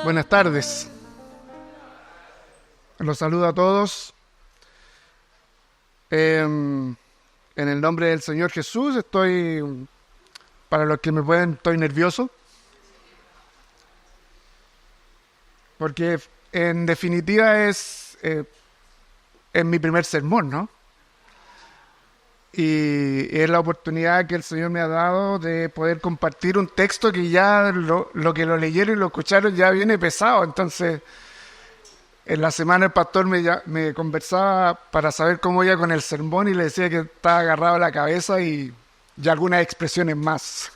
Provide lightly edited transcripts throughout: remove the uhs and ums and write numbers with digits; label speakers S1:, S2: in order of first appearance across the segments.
S1: Buenas tardes. Los saludo a todos. En el nombre del Señor Jesús, para los que me pueden, estoy nervioso. Porque en definitiva es mi primer sermón, ¿no? Y es la oportunidad que el Señor me ha dado de poder compartir un texto que ya lo que lo leyeron y lo escucharon ya viene pesado. Entonces, en la semana el pastor me conversaba para saber cómo iba con el sermón y le decía que estaba agarrado a la cabeza y algunas expresiones más.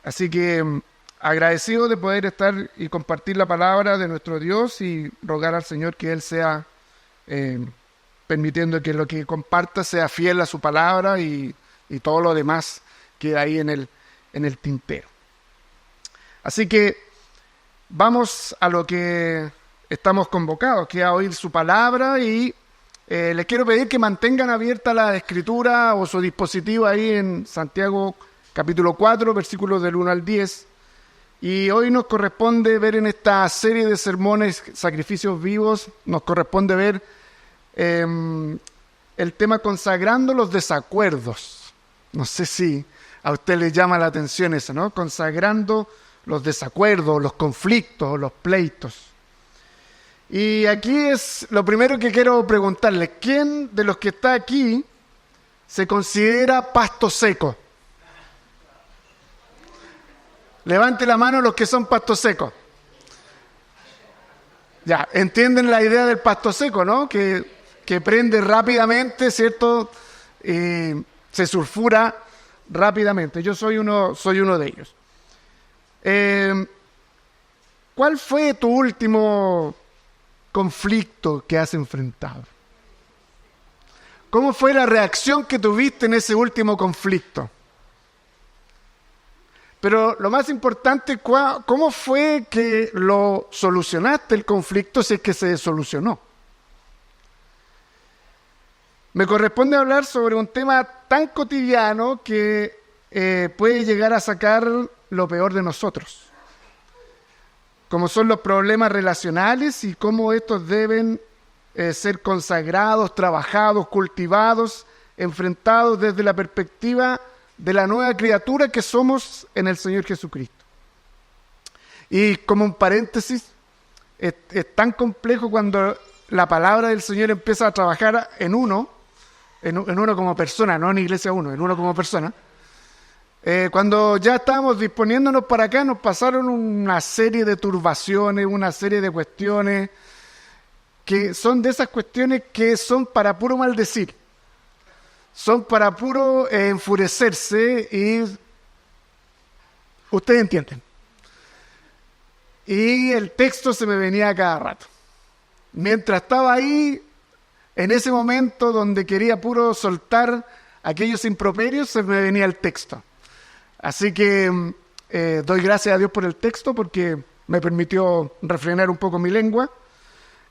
S1: Así que agradecido de poder estar y compartir la palabra de nuestro Dios y rogar al Señor que Él sea permitiendo que lo que comparta sea fiel a su palabra y todo lo demás queda ahí en el tintero. Así que vamos a lo que estamos convocados, que es a oír su palabra, y les quiero pedir que mantengan abierta la escritura o su dispositivo ahí en Santiago capítulo 4, versículos del 1 al 10. Y hoy nos corresponde ver en esta serie de sermones, Sacrificios Vivos, nos corresponde ver el tema consagrando los desacuerdos. No sé si a usted le llama la atención eso, ¿no? Consagrando los desacuerdos, los conflictos, los pleitos. Y aquí es lo primero que quiero preguntarle: ¿quién de los que está aquí se considera pasto seco? Levante la mano los que son pasto seco. Ya, entienden la idea del pasto seco, ¿no? Que prende rápidamente, ¿cierto? Se sulfura rápidamente. Yo soy uno de ellos. ¿Cuál fue tu último conflicto que has enfrentado? ¿Cómo fue la reacción que tuviste en ese último conflicto? Pero lo más importante, ¿cómo fue que lo solucionaste el conflicto, si es que se solucionó? Me corresponde hablar sobre un tema tan cotidiano que puede llegar a sacar lo peor de nosotros, como son los problemas relacionales y cómo estos deben ser consagrados, trabajados, cultivados, enfrentados desde la perspectiva de la nueva criatura que somos en el Señor Jesucristo. Y como un paréntesis, es tan complejo cuando la palabra del Señor empieza a trabajar en uno como persona, no en Iglesia uno, en uno como persona. Cuando ya estábamos disponiéndonos para acá, nos pasaron una serie de turbaciones, una serie de cuestiones que son de esas cuestiones que son para puro maldecir, son para puro enfurecerse, y ustedes entienden. Y el texto se me venía a cada rato. Mientras estaba ahí, en ese momento donde quería puro soltar aquellos improperios, se me venía el texto. Así que doy gracias a Dios por el texto, porque me permitió refrenar un poco mi lengua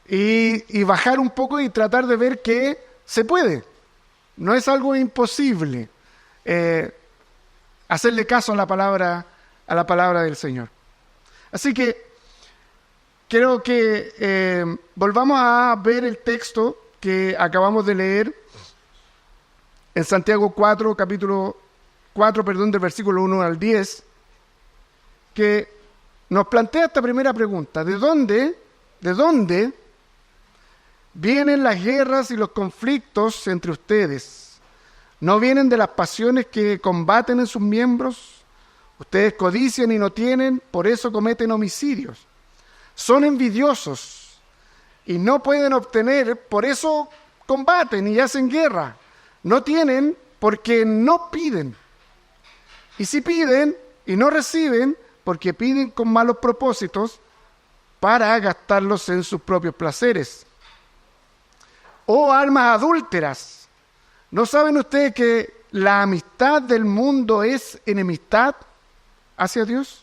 S1: y bajar un poco y tratar de ver que se puede. No es algo imposible hacerle caso a la palabra del Señor. Así que quiero que volvamos a ver el texto que acabamos de leer en Santiago 4, capítulo 4, del versículo 1 al 10, que nos plantea esta primera pregunta: ¿De dónde vienen las guerras y los conflictos entre ustedes? ¿No vienen de las pasiones que combaten en sus miembros? Ustedes codician y no tienen, por eso cometen homicidios. Son envidiosos y no pueden obtener, por eso combaten y hacen guerra. No tienen porque no piden. Y si piden y no reciben, porque piden con malos propósitos para gastarlos en sus propios placeres. Oh almas adúlteras, ¿no saben ustedes que la amistad del mundo es enemistad hacia Dios?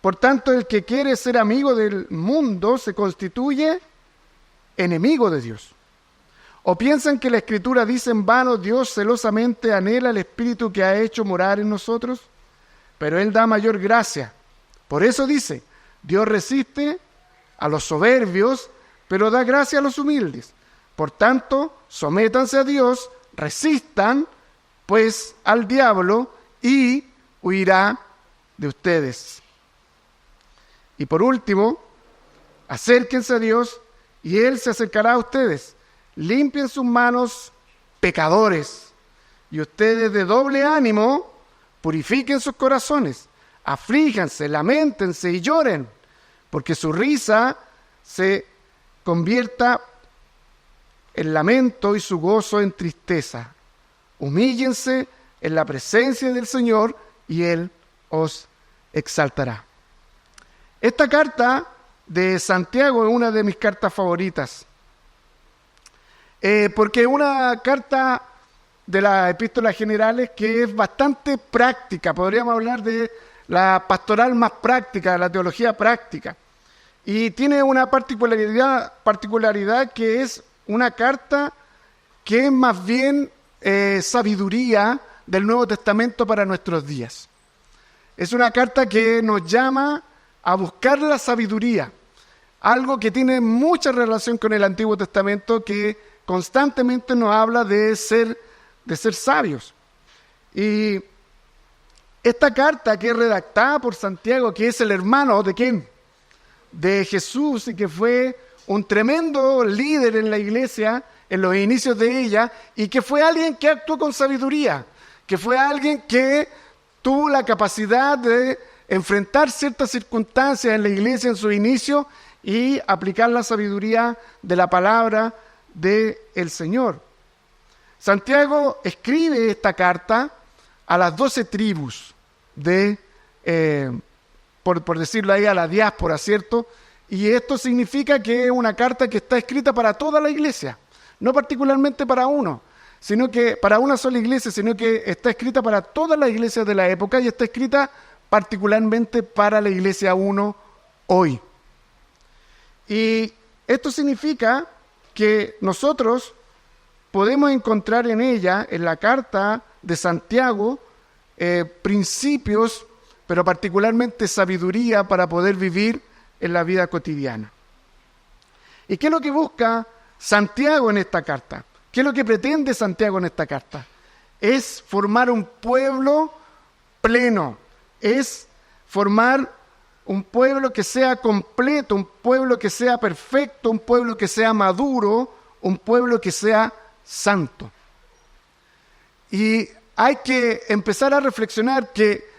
S1: Por tanto, el que quiere ser amigo del mundo se constituye enemigo de Dios. ¿O piensan que la Escritura dice en vano: Dios celosamente anhela el Espíritu que ha hecho morar en nosotros? pero Él da mayor gracia. Por eso dice, Dios resiste a los soberbios, pero da gracia a los humildes. Por tanto, sométanse a Dios, resistan, pues, al diablo, y huirá de ustedes. Y por último, acérquense a Dios, y Él se acercará a ustedes. Limpien sus manos, pecadores, y ustedes de doble ánimo, purifiquen sus corazones, aflíjanse, lamentense y lloren, porque su risa se convierta en lamento y su gozo en tristeza. Humíllense en la presencia del Señor y Él os exaltará. Esta carta de Santiago es una de mis cartas favoritas, porque es una carta de las epístolas generales que es bastante práctica. Podríamos hablar de la pastoral más práctica, de la teología práctica. Y tiene una particularidad que es una carta que es más bien sabiduría del Nuevo Testamento para nuestros días. Es una carta que nos llama a buscar la sabiduría, algo que tiene mucha relación con el Antiguo Testamento, que constantemente nos habla de ser sabios. Y esta carta, que es redactada por Santiago, que es el hermano ¿de quién? De Jesús, y que fue un tremendo líder en la iglesia en los inicios de ella, y que fue alguien que actuó con sabiduría, que fue alguien que tuvo la capacidad de enfrentar ciertas circunstancias en la iglesia en su inicio y aplicar la sabiduría de la palabra del Señor. Santiago escribe esta carta a las 12 tribus de, por decirlo ahí, a la diáspora, ¿cierto? Y esto significa que es una carta que está escrita para toda la iglesia, no particularmente para uno, sino que para una sola iglesia, sino que está escrita para todas las iglesias de la época y está escrita particularmente para la iglesia 1 hoy. Y esto significa que nosotros podemos encontrar en ella, en la carta de Santiago, principios, pero particularmente sabiduría para poder vivir en la vida cotidiana. ¿Y qué es lo que busca Santiago en esta carta? ¿Qué es lo que pretende Santiago en esta carta? Es formar un pueblo pleno, es formar un pueblo que sea completo, un pueblo que sea perfecto, un pueblo que sea maduro, un pueblo que sea santo. Y hay que empezar a reflexionar que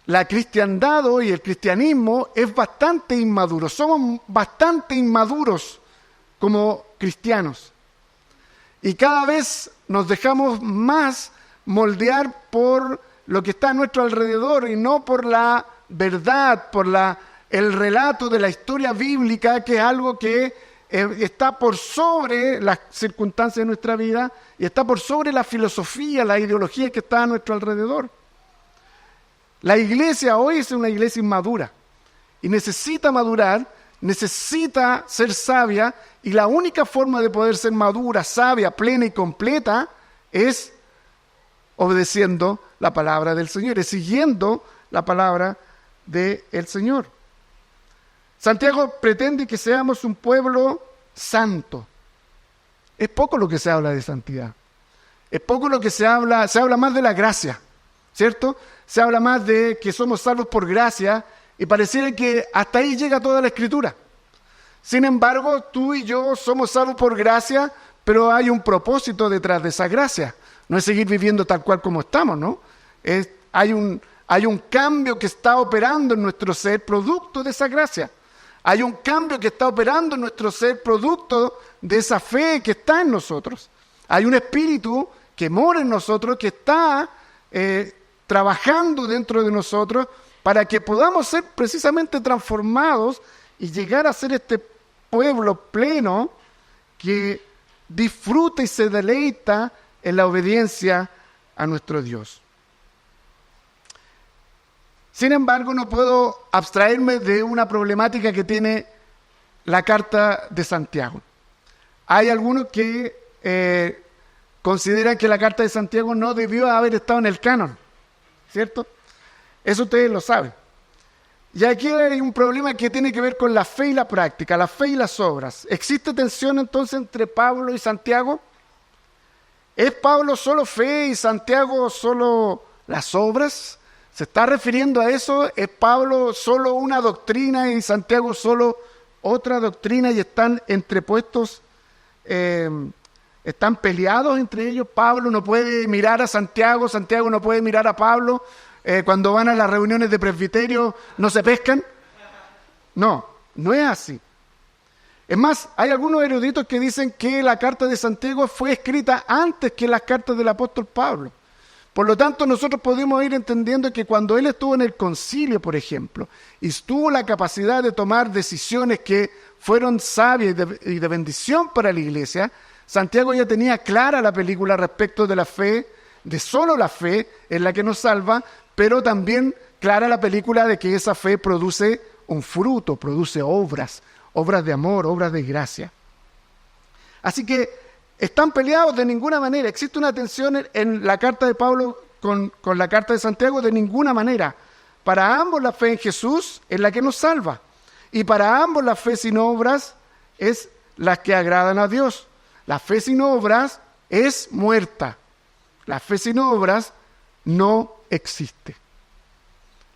S1: la cristiandad hoy, el cristianismo, es bastante inmaduro. Somos bastante inmaduros como cristianos. Y cada vez nos dejamos más moldear por lo que está a nuestro alrededor y no por la verdad, por el relato de la historia bíblica, que es algo que está por sobre las circunstancias de nuestra vida y está por sobre la filosofía, la ideología que está a nuestro alrededor. La iglesia hoy es una iglesia inmadura y necesita madurar, necesita ser sabia, y la única forma de poder ser madura, sabia, plena y completa es obedeciendo la palabra del Señor, es siguiendo la palabra del Señor. Santiago pretende que seamos un pueblo santo. Es poco lo que se habla de santidad. Es poco lo que se habla más de la gracia, ¿cierto? Se habla más de que somos salvos por gracia y pareciera que hasta ahí llega toda la Escritura. Sin embargo, tú y yo somos salvos por gracia, pero hay un propósito detrás de esa gracia. No es seguir viviendo tal cual como estamos, ¿no? Hay un cambio que está operando en nuestro ser producto de esa gracia. Hay un cambio que está operando en nuestro ser producto de esa fe que está en nosotros. Hay un espíritu que mora en nosotros, que está trabajando dentro de nosotros para que podamos ser precisamente transformados y llegar a ser este pueblo pleno que disfruta y se deleita en la obediencia a nuestro Dios. Sin embargo, no puedo abstraerme de una problemática que tiene la carta de Santiago. Hay algunos que consideran que la carta de Santiago no debió haber estado en el canon, ¿cierto? Eso ustedes lo saben. Y aquí hay un problema que tiene que ver con la fe y la práctica, la fe y las obras. ¿Existe tensión entonces entre Pablo y Santiago? ¿Es Pablo solo fe y Santiago solo las obras? ¿Se está refiriendo a eso? ¿Es Pablo solo una doctrina y Santiago solo otra doctrina y están entrepuestos, están peleados entre ellos? Pablo no puede mirar a Santiago, Santiago no puede mirar a Pablo. Cuando van a las reuniones de presbiterio, ¿no se pescan? No, no es así. Es más, hay algunos eruditos que dicen que la carta de Santiago fue escrita antes que las cartas del apóstol Pablo. Por lo tanto, nosotros podemos ir entendiendo que cuando él estuvo en el concilio, por ejemplo, y tuvo la capacidad de tomar decisiones que fueron sabias y de bendición para la iglesia, Santiago ya tenía clara la película respecto de la fe, de solo la fe en la que nos salva, pero también clara la película de que esa fe produce un fruto, produce obras de amor, obras de gracia. Así que están peleados de ninguna manera. ¿Existe una tensión en la carta de Pablo con la carta de Santiago? De ninguna manera. Para ambos la fe en Jesús es la que nos salva. Y para ambos la fe sin obras es la que agradan a Dios. La fe sin obras es muerta. La fe sin obras no existe.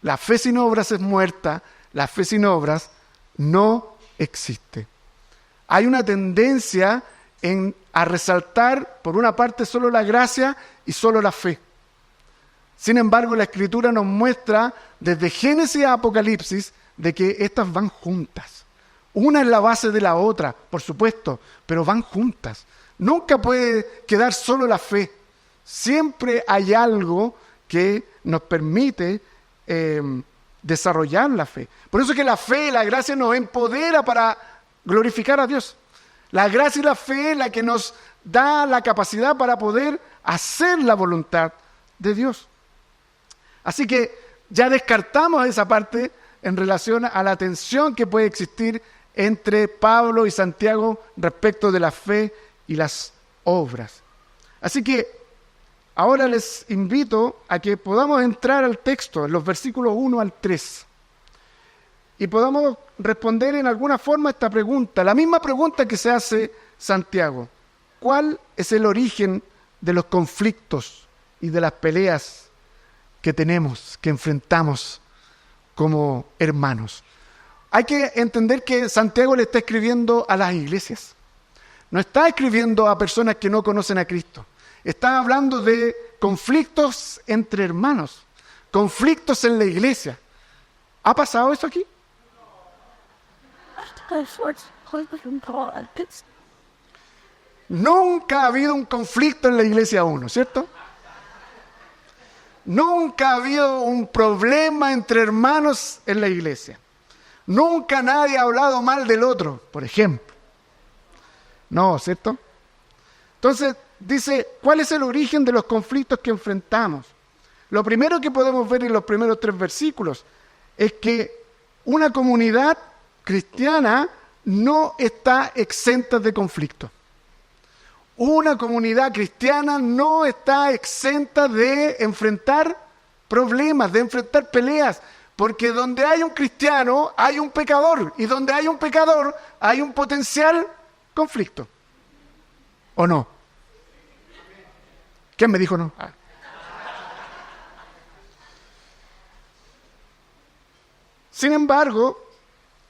S1: La fe sin obras es muerta. La fe sin obras no existe. Hay una tendencia a resaltar, por una parte, solo la gracia y solo la fe. Sin embargo, la Escritura nos muestra, desde Génesis a Apocalipsis, de que estas van juntas. Una es la base de la otra, por supuesto, pero van juntas. Nunca puede quedar solo la fe. Siempre hay algo que nos permite desarrollar la fe. Por eso es que la fe y la gracia nos empodera para glorificar a Dios. La gracia y la fe es la que nos da la capacidad para poder hacer la voluntad de Dios. Así que ya descartamos esa parte en relación a la tensión que puede existir entre Pablo y Santiago respecto de la fe y las obras. Así que ahora les invito a que podamos entrar al texto, en los versículos 1 al 3, y podamos responder en alguna forma esta pregunta, la misma pregunta que se hace Santiago. ¿Cuál es el origen de los conflictos y de las peleas que tenemos, que enfrentamos como hermanos? Hay que entender que Santiago le está escribiendo a las iglesias. No está escribiendo a personas que no conocen a Cristo. Está hablando de conflictos entre hermanos, conflictos en la iglesia. ¿Ha pasado eso aquí? Nunca ha habido un conflicto en la iglesia uno, ¿cierto? Nunca ha habido un problema entre hermanos en la iglesia. Nunca nadie ha hablado mal del otro, por ejemplo. No, ¿cierto? Entonces, dice, ¿cuál es el origen de los conflictos que enfrentamos? Lo primero que podemos ver en los primeros 3 versículos es que una comunidad cristiana no está exenta de conflicto. Una comunidad cristiana no está exenta de enfrentar problemas, de enfrentar peleas, porque donde hay un cristiano hay un pecador, y donde hay un pecador hay un potencial conflicto. ¿O no? ¿Quién me dijo no? Sin embargo,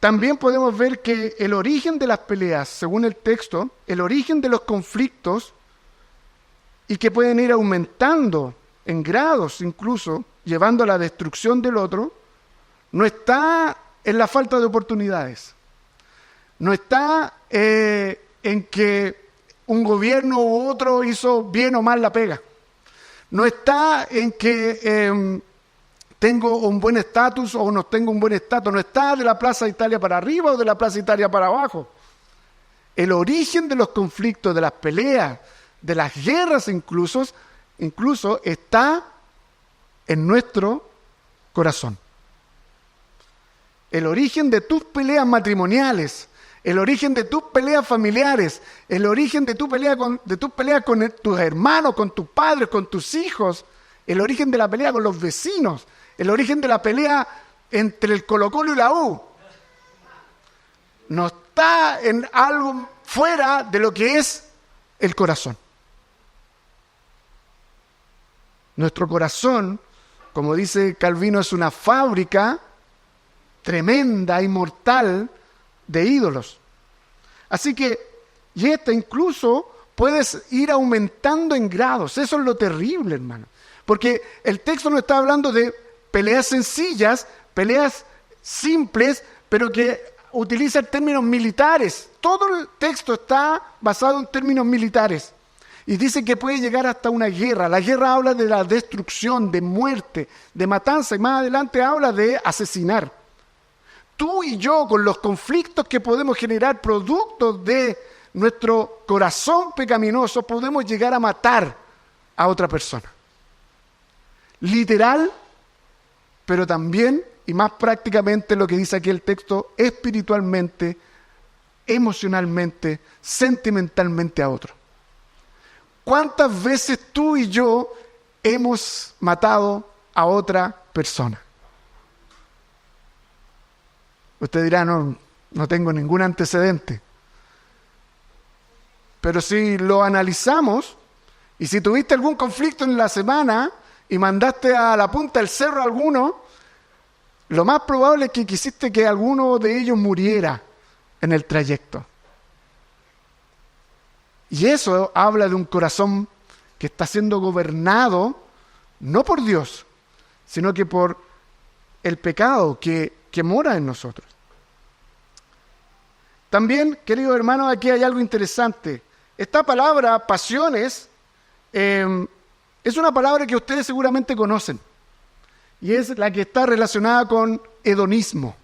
S1: también podemos ver que el origen de las peleas, según el texto, el origen de los conflictos, y que pueden ir aumentando en grados incluso, llevando a la destrucción del otro, no está en la falta de oportunidades. No está en que un gobierno u otro hizo bien o mal la pega. No está en que tengo un buen estatus o no tengo un buen estatus. No está de la Plaza Italia para arriba o de la Plaza Italia para abajo. El origen de los conflictos, de las peleas, de las guerras incluso está en nuestro corazón. El origen de tus peleas matrimoniales, el origen de tus peleas familiares, el origen de tus peleas con tus hermanos, con tus padres, con tus hijos, el origen de la pelea con los vecinos, El origen de la pelea entre el Colo-Colo y la U no está en algo fuera de lo que es el corazón. Nuestro corazón, como dice Calvino, es una fábrica tremenda y mortal de ídolos. Así que, y esta incluso puedes ir aumentando en grados. Eso es lo terrible, hermano. Porque el texto no está hablando de peleas sencillas, peleas simples, pero que utiliza términos militares. Todo el texto está basado en términos militares. Y dice que puede llegar hasta una guerra. La guerra habla de la destrucción, de muerte, de matanza, y más adelante habla de asesinar. Tú y yo, con los conflictos que podemos generar productos de nuestro corazón pecaminoso, podemos llegar a matar a otra persona. Literal, pero también, y más prácticamente lo que dice aquí el texto, espiritualmente, emocionalmente, sentimentalmente a otro. ¿Cuántas veces tú y yo hemos matado a otra persona? Usted dirá, no tengo ningún antecedente. Pero si lo analizamos, y si tuviste algún conflicto en la semana y mandaste a la punta del cerro a alguno, lo más probable es que quisiste que alguno de ellos muriera en el trayecto. Y eso habla de un corazón que está siendo gobernado no por Dios, sino que por el pecado que mora en nosotros. También, queridos hermanos, aquí hay algo interesante. Esta palabra, pasiones, es una palabra que ustedes seguramente conocen. Y es la que está relacionada con hedonismo.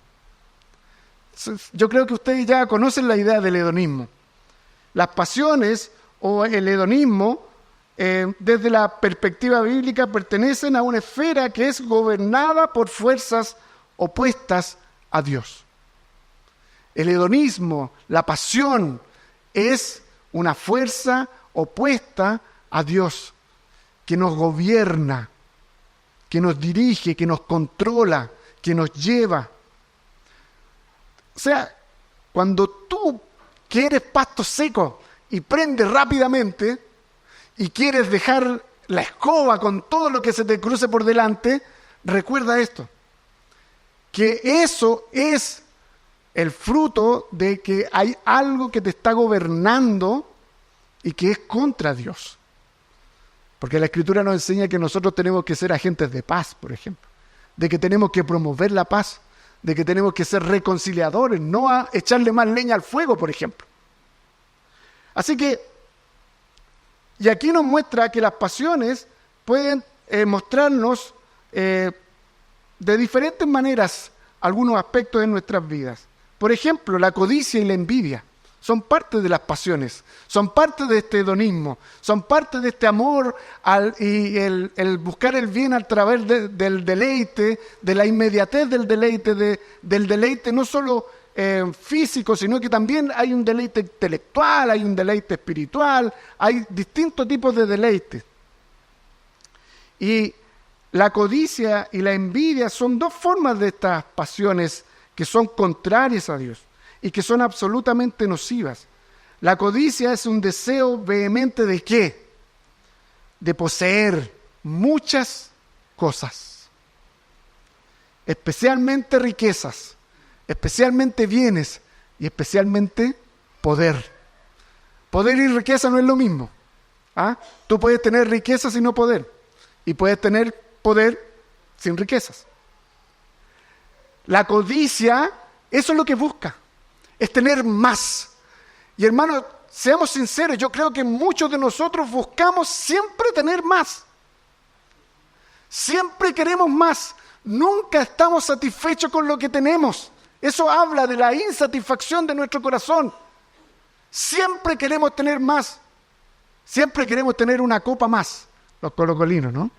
S1: Yo creo que ustedes ya conocen la idea del hedonismo. Las pasiones o el hedonismo, desde la perspectiva bíblica, pertenecen a una esfera que es gobernada por fuerzas opuestas a Dios. El hedonismo, la pasión, es una fuerza opuesta a Dios, que nos gobierna, que nos dirige, que nos controla, que nos lleva. O sea, cuando tú quieres pasto seco y prendes rápidamente y quieres dejar la escoba con todo lo que se te cruce por delante, recuerda esto, que eso es el fruto de que hay algo que te está gobernando y que es contra Dios. Porque la Escritura nos enseña que nosotros tenemos que ser agentes de paz, por ejemplo, de que tenemos que promover la paz, de que tenemos que ser reconciliadores, no a echarle más leña al fuego, por ejemplo. Así que, y aquí nos muestra que las pasiones pueden mostrarnos de diferentes maneras algunos aspectos de nuestras vidas. Por ejemplo, la codicia y la envidia son parte de las pasiones, son parte de este hedonismo, son parte de este amor y el buscar el bien a través del deleite, de la inmediatez del deleite no solo físico, sino que también hay un deleite intelectual, hay un deleite espiritual, hay distintos tipos de deleites. Y la codicia y la envidia son dos formas de estas pasiones que son contrarias a Dios y que son absolutamente nocivas. La codicia es un deseo vehemente ¿de qué? De poseer muchas cosas, especialmente riquezas, especialmente bienes y especialmente poder. Poder y riqueza no es lo mismo. Tú puedes tener riquezas y no poder, y puedes tener poder sin riquezas. La codicia, eso es lo que busca, es tener más. Y hermanos, seamos sinceros, yo creo que muchos de nosotros buscamos siempre tener más. Siempre queremos más. Nunca estamos satisfechos con lo que tenemos. Eso habla de la insatisfacción de nuestro corazón. Siempre queremos tener más. Siempre queremos tener una copa más. Los colocolinos, ¿no?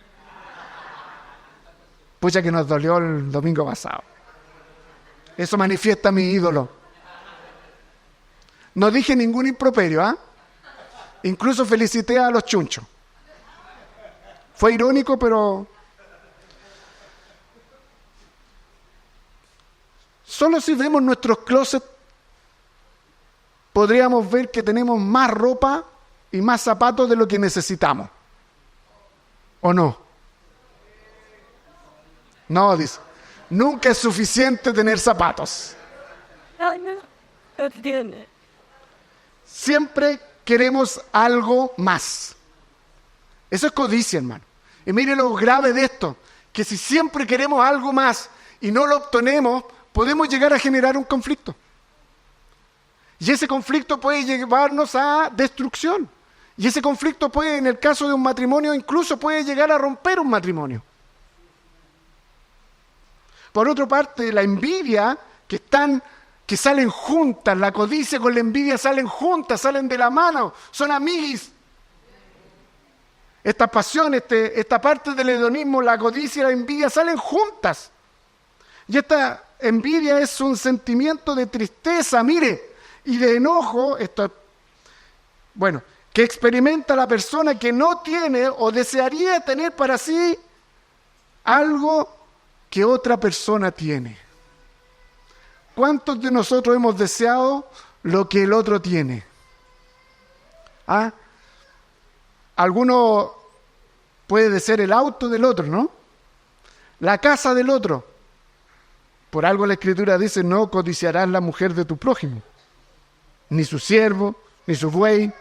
S1: Pucha que nos dolió el domingo pasado. Eso manifiesta mi ídolo. No dije ningún improperio, Incluso felicité a los chunchos. Fue irónico, pero Solo si vemos nuestros closets podríamos ver que tenemos más ropa y más zapatos de lo que necesitamos. ¿O no? No, dice. Nunca es suficiente tener zapatos. Siempre queremos algo más. Eso es codicia, hermano. Y mire lo grave de esto, que si siempre queremos algo más y no lo obtenemos, podemos llegar a generar un conflicto. Y ese conflicto puede llevarnos a destrucción. Y ese conflicto puede, en el caso de un matrimonio, incluso puede llegar a romper un matrimonio. Por otra parte, la envidia, que salen juntas, la codicia con la envidia salen juntas, salen de la mano, son amiguis. Esta pasión, esta parte del hedonismo, la codicia y la envidia salen juntas. Y esta envidia es un sentimiento de tristeza, mire, y de enojo, que experimenta la persona que no tiene o desearía tener para sí algo que otra persona tiene. ¿Cuántos de nosotros hemos deseado lo que el otro tiene? ¿Ah? Alguno puede desear el auto del otro, ¿no? La casa del otro. Por algo la Escritura dice, no codiciarás la mujer de tu prójimo, ni su siervo, ni su buey,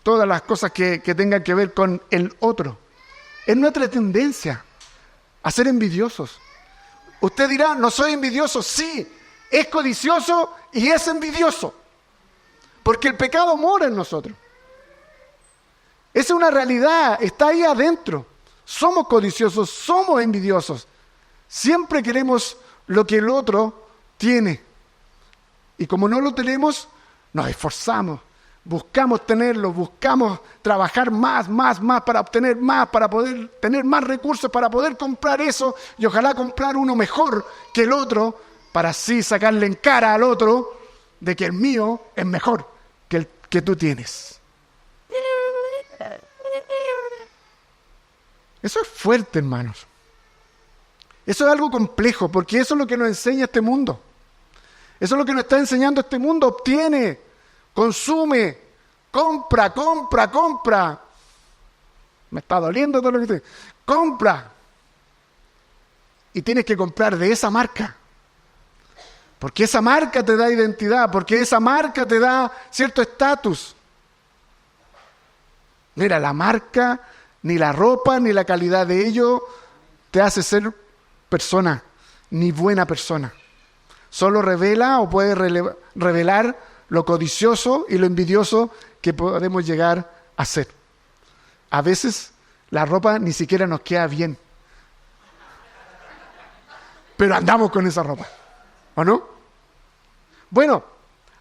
S1: todas las cosas que tengan que ver con el otro. Es nuestra tendencia a ser envidiosos. Usted dirá, no soy envidioso. Sí, es codicioso y es envidioso. Porque el pecado mora en nosotros. Esa es una realidad, está ahí adentro. Somos codiciosos, somos envidiosos. Siempre queremos lo que el otro tiene. Y como no lo tenemos, nos esforzamos. Buscamos tenerlo, buscamos trabajar más para obtener más, para poder tener más recursos, para poder comprar eso y ojalá comprar uno mejor que el otro, para así sacarle en cara al otro de que el mío es mejor que el que tú tienes. Eso es fuerte, hermanos. Eso es algo complejo, porque eso es lo que nos enseña este mundo. Eso es lo que nos está enseñando este mundo. Obtiene, consume, compra. Me está doliendo todo lo que te... Compra. Y tienes que comprar de esa marca. Porque esa marca te da identidad, porque esa marca te da cierto estatus. Mira, la marca, ni la ropa, ni la calidad de ello te hace ser persona, ni buena persona. Solo revela o puede revelar lo codicioso y lo envidioso que podemos llegar a ser. A veces la ropa ni siquiera nos queda bien, pero andamos con esa ropa, ¿o no? Bueno,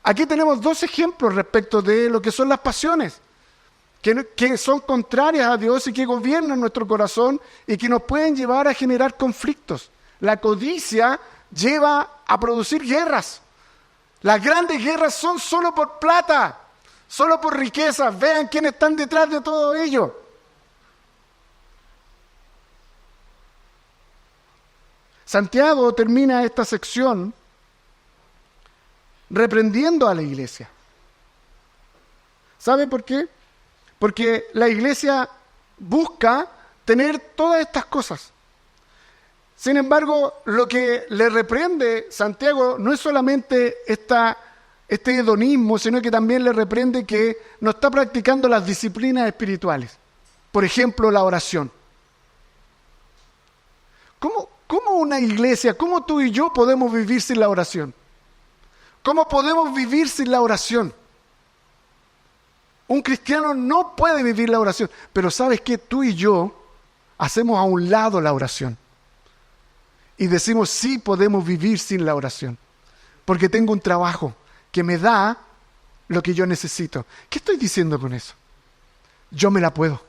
S1: aquí tenemos dos ejemplos respecto de lo que son las pasiones, que son contrarias a Dios y que gobiernan nuestro corazón y que nos pueden llevar a generar conflictos. La codicia lleva a producir guerras. Las grandes guerras son solo por plata, solo por riqueza. Vean quiénes están detrás de todo ello. Santiago termina esta sección reprendiendo a la iglesia. ¿Sabe por qué? Porque la iglesia busca tener todas estas cosas. Sin embargo, lo que le reprende Santiago no es solamente este hedonismo, sino que también le reprende que no está practicando las disciplinas espirituales. Por ejemplo, la oración. ¿Cómo una iglesia, cómo tú y yo podemos vivir sin la oración? ¿Cómo podemos vivir sin la oración? Un cristiano no puede vivir la oración, pero ¿sabes qué? Tú y yo hacemos a un lado la oración. Y decimos, sí podemos vivir sin la oración, porque tengo un trabajo que me da lo que yo necesito. ¿Qué estoy diciendo con eso? Yo me la puedo.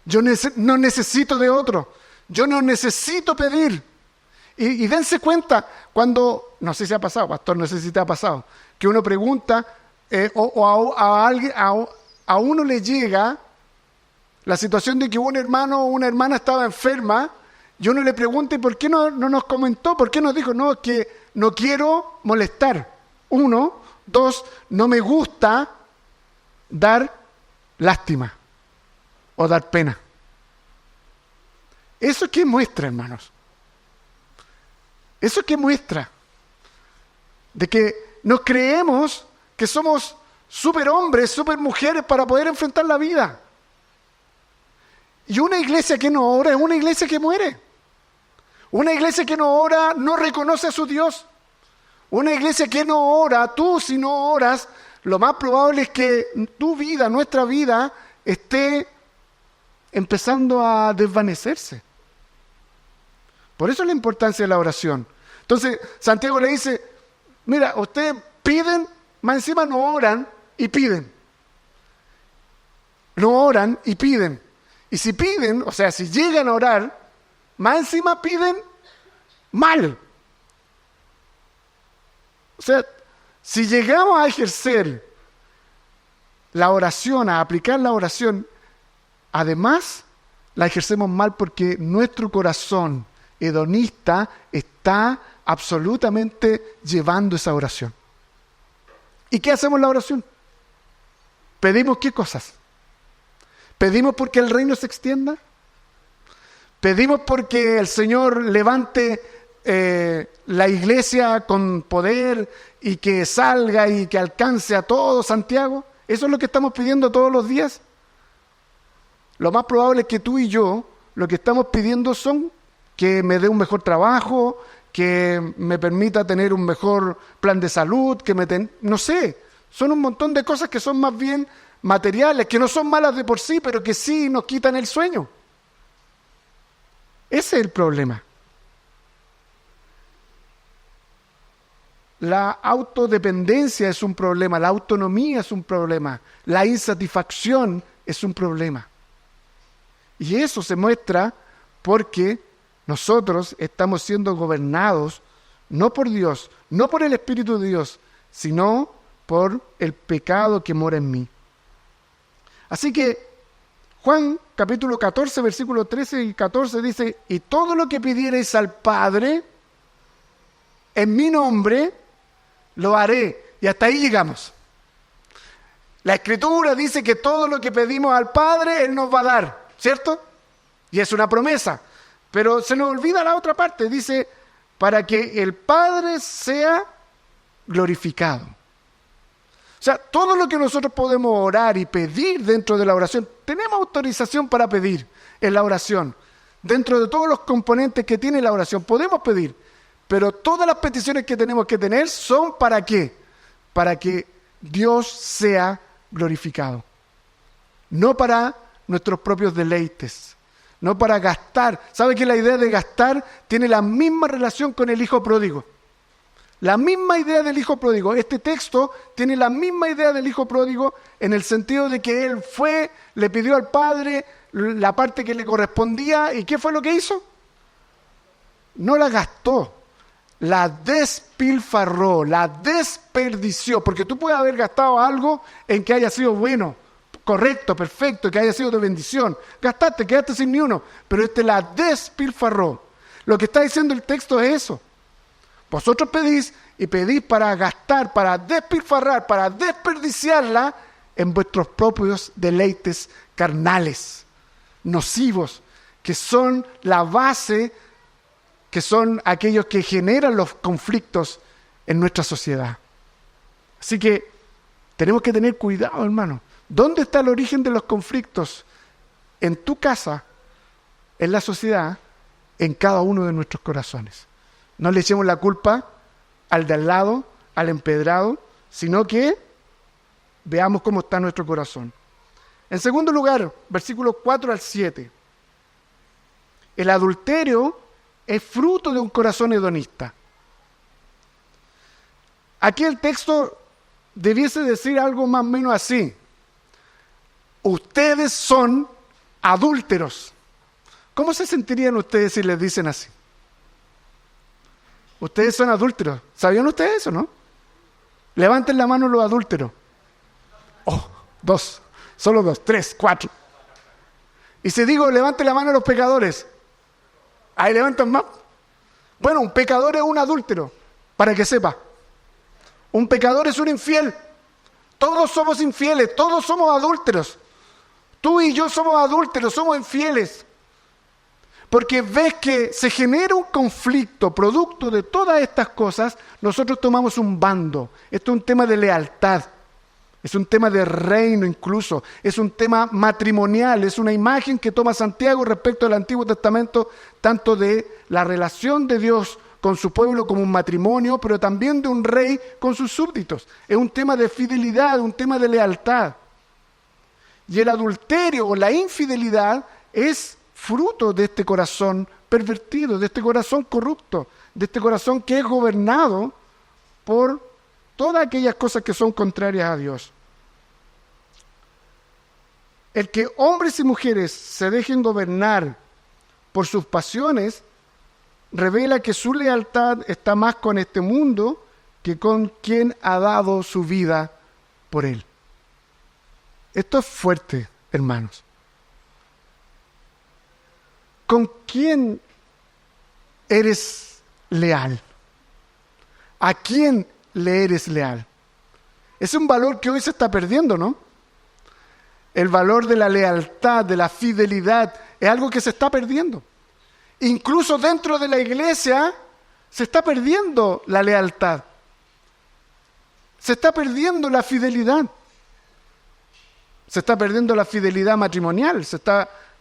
S1: Yo no necesito de otro. Yo no necesito pedir. Y dense cuenta cuando, no sé si ha pasado, pastor, no sé si te ha pasado, que uno pregunta a uno le llega la situación de que un hermano o una hermana estaba enferma y uno le pregunta, ¿y por qué no nos comentó? ¿Por qué nos dijo? No, es que no quiero molestar. 1, 2, no me gusta dar lástima o dar pena. ¿Eso qué muestra, hermanos? ¿Eso qué muestra? De que nos creemos que somos superhombres, supermujeres para poder enfrentar la vida. Y una iglesia que no ora es una iglesia que muere. Una iglesia que no ora no reconoce a su Dios. Una iglesia que no ora, tú si no oras, lo más probable es que tu vida, nuestra vida, esté empezando a desvanecerse. Por eso la importancia de la oración. Entonces, Santiago le dice, mira, ustedes piden, más encima no oran y piden. No oran y piden. Y si piden, o sea, si llegan a orar, más encima piden mal. O sea, si llegamos a ejercer la oración, a aplicar la oración, además la ejercemos mal porque nuestro corazón hedonista está absolutamente llevando esa oración. ¿Y qué hacemos en la oración? ¿Pedimos qué cosas? ¿Pedimos porque el reino se extienda? ¿Pedimos porque el Señor levante la iglesia con poder y que salga y que alcance a todo Santiago? ¿Eso es lo que estamos pidiendo todos los días? Lo más probable es que tú y yo lo que estamos pidiendo son que me dé un mejor trabajo, que me permita tener un mejor plan de salud, no sé, son un montón de cosas que son más bien materiales, que no son malas de por sí, pero que sí nos quitan el sueño. Ese es el problema. La autodependencia es un problema, la autonomía es un problema, la insatisfacción es un problema. Y eso se muestra porque nosotros estamos siendo gobernados no por Dios, no por el Espíritu de Dios, sino por el pecado que mora en mí. Así que Juan capítulo 14, versículos 13 y 14 dice, y todo lo que pidiereis al Padre en mi nombre, lo haré. Y hasta ahí llegamos. La Escritura dice que todo lo que pedimos al Padre, Él nos va a dar, ¿cierto? Y es una promesa. Pero se nos olvida la otra parte, dice, para que el Padre sea glorificado. O sea, todo lo que nosotros podemos orar y pedir dentro de la oración, tenemos autorización para pedir en la oración. Dentro de todos los componentes que tiene la oración, podemos pedir. Pero todas las peticiones que tenemos que tener son ¿para qué? Para que Dios sea glorificado. No para nuestros propios deleites. No para gastar. ¿Sabe que la idea de gastar tiene la misma relación con el hijo pródigo? La misma idea del hijo pródigo. Este texto tiene la misma idea del hijo pródigo en el sentido de que él fue, le pidió al padre la parte que le correspondía. ¿Y qué fue lo que hizo? No la gastó. La despilfarró, la desperdició. Porque tú puedes haber gastado algo en que haya sido bueno, correcto, perfecto, que haya sido de bendición. Gastaste, quedaste sin ni uno. Pero la despilfarró. Lo que está diciendo el texto es eso. Vosotros pedís y pedís para gastar, para despilfarrar, para desperdiciarla en vuestros propios deleites carnales, nocivos, que son la base, que son aquellos que generan los conflictos en nuestra sociedad. Así que tenemos que tener cuidado, hermano. ¿Dónde está el origen de los conflictos? En tu casa, en la sociedad, en cada uno de nuestros corazones. No le echemos la culpa al de al lado, al empedrado, sino que veamos cómo está nuestro corazón. En segundo lugar, versículos 4 al 7. El adulterio es fruto de un corazón hedonista. Aquí el texto debiese decir algo más o menos así. Ustedes son adúlteros. ¿Cómo se sentirían ustedes si les dicen así? Ustedes son adúlteros. ¿Sabían ustedes eso, no? Levanten la mano los adúlteros. Oh, 2, solo 2, 3, 4. Y si digo, levanten la mano los pecadores. Ahí levantan más. Bueno, un pecador es un adúltero, para que sepa. Un pecador es un infiel. Todos somos infieles, todos somos adúlteros. Tú y yo somos adúlteros, somos infieles. Porque ves que se genera un conflicto producto de todas estas cosas, nosotros tomamos un bando. Esto es un tema de lealtad. Es un tema de reino incluso, es un tema matrimonial, es una imagen que toma Santiago respecto al Antiguo Testamento, tanto de la relación de Dios con su pueblo como un matrimonio, pero también de un rey con sus súbditos. Es un tema de fidelidad, un tema de lealtad. Y el adulterio o la infidelidad es fruto de este corazón pervertido, de este corazón corrupto, de este corazón que es gobernado por todas aquellas cosas que son contrarias a Dios. El que hombres y mujeres se dejen gobernar por sus pasiones revela que su lealtad está más con este mundo que con quien ha dado su vida por él. Esto es fuerte, hermanos. ¿Con quién eres leal? ¿A quién le eres leal? Es un valor que hoy se está perdiendo, ¿no? El valor de la lealtad, de la fidelidad, es algo que se está perdiendo. Incluso dentro de la iglesia se está perdiendo la lealtad. Se está perdiendo la fidelidad. Se está perdiendo la fidelidad matrimonial.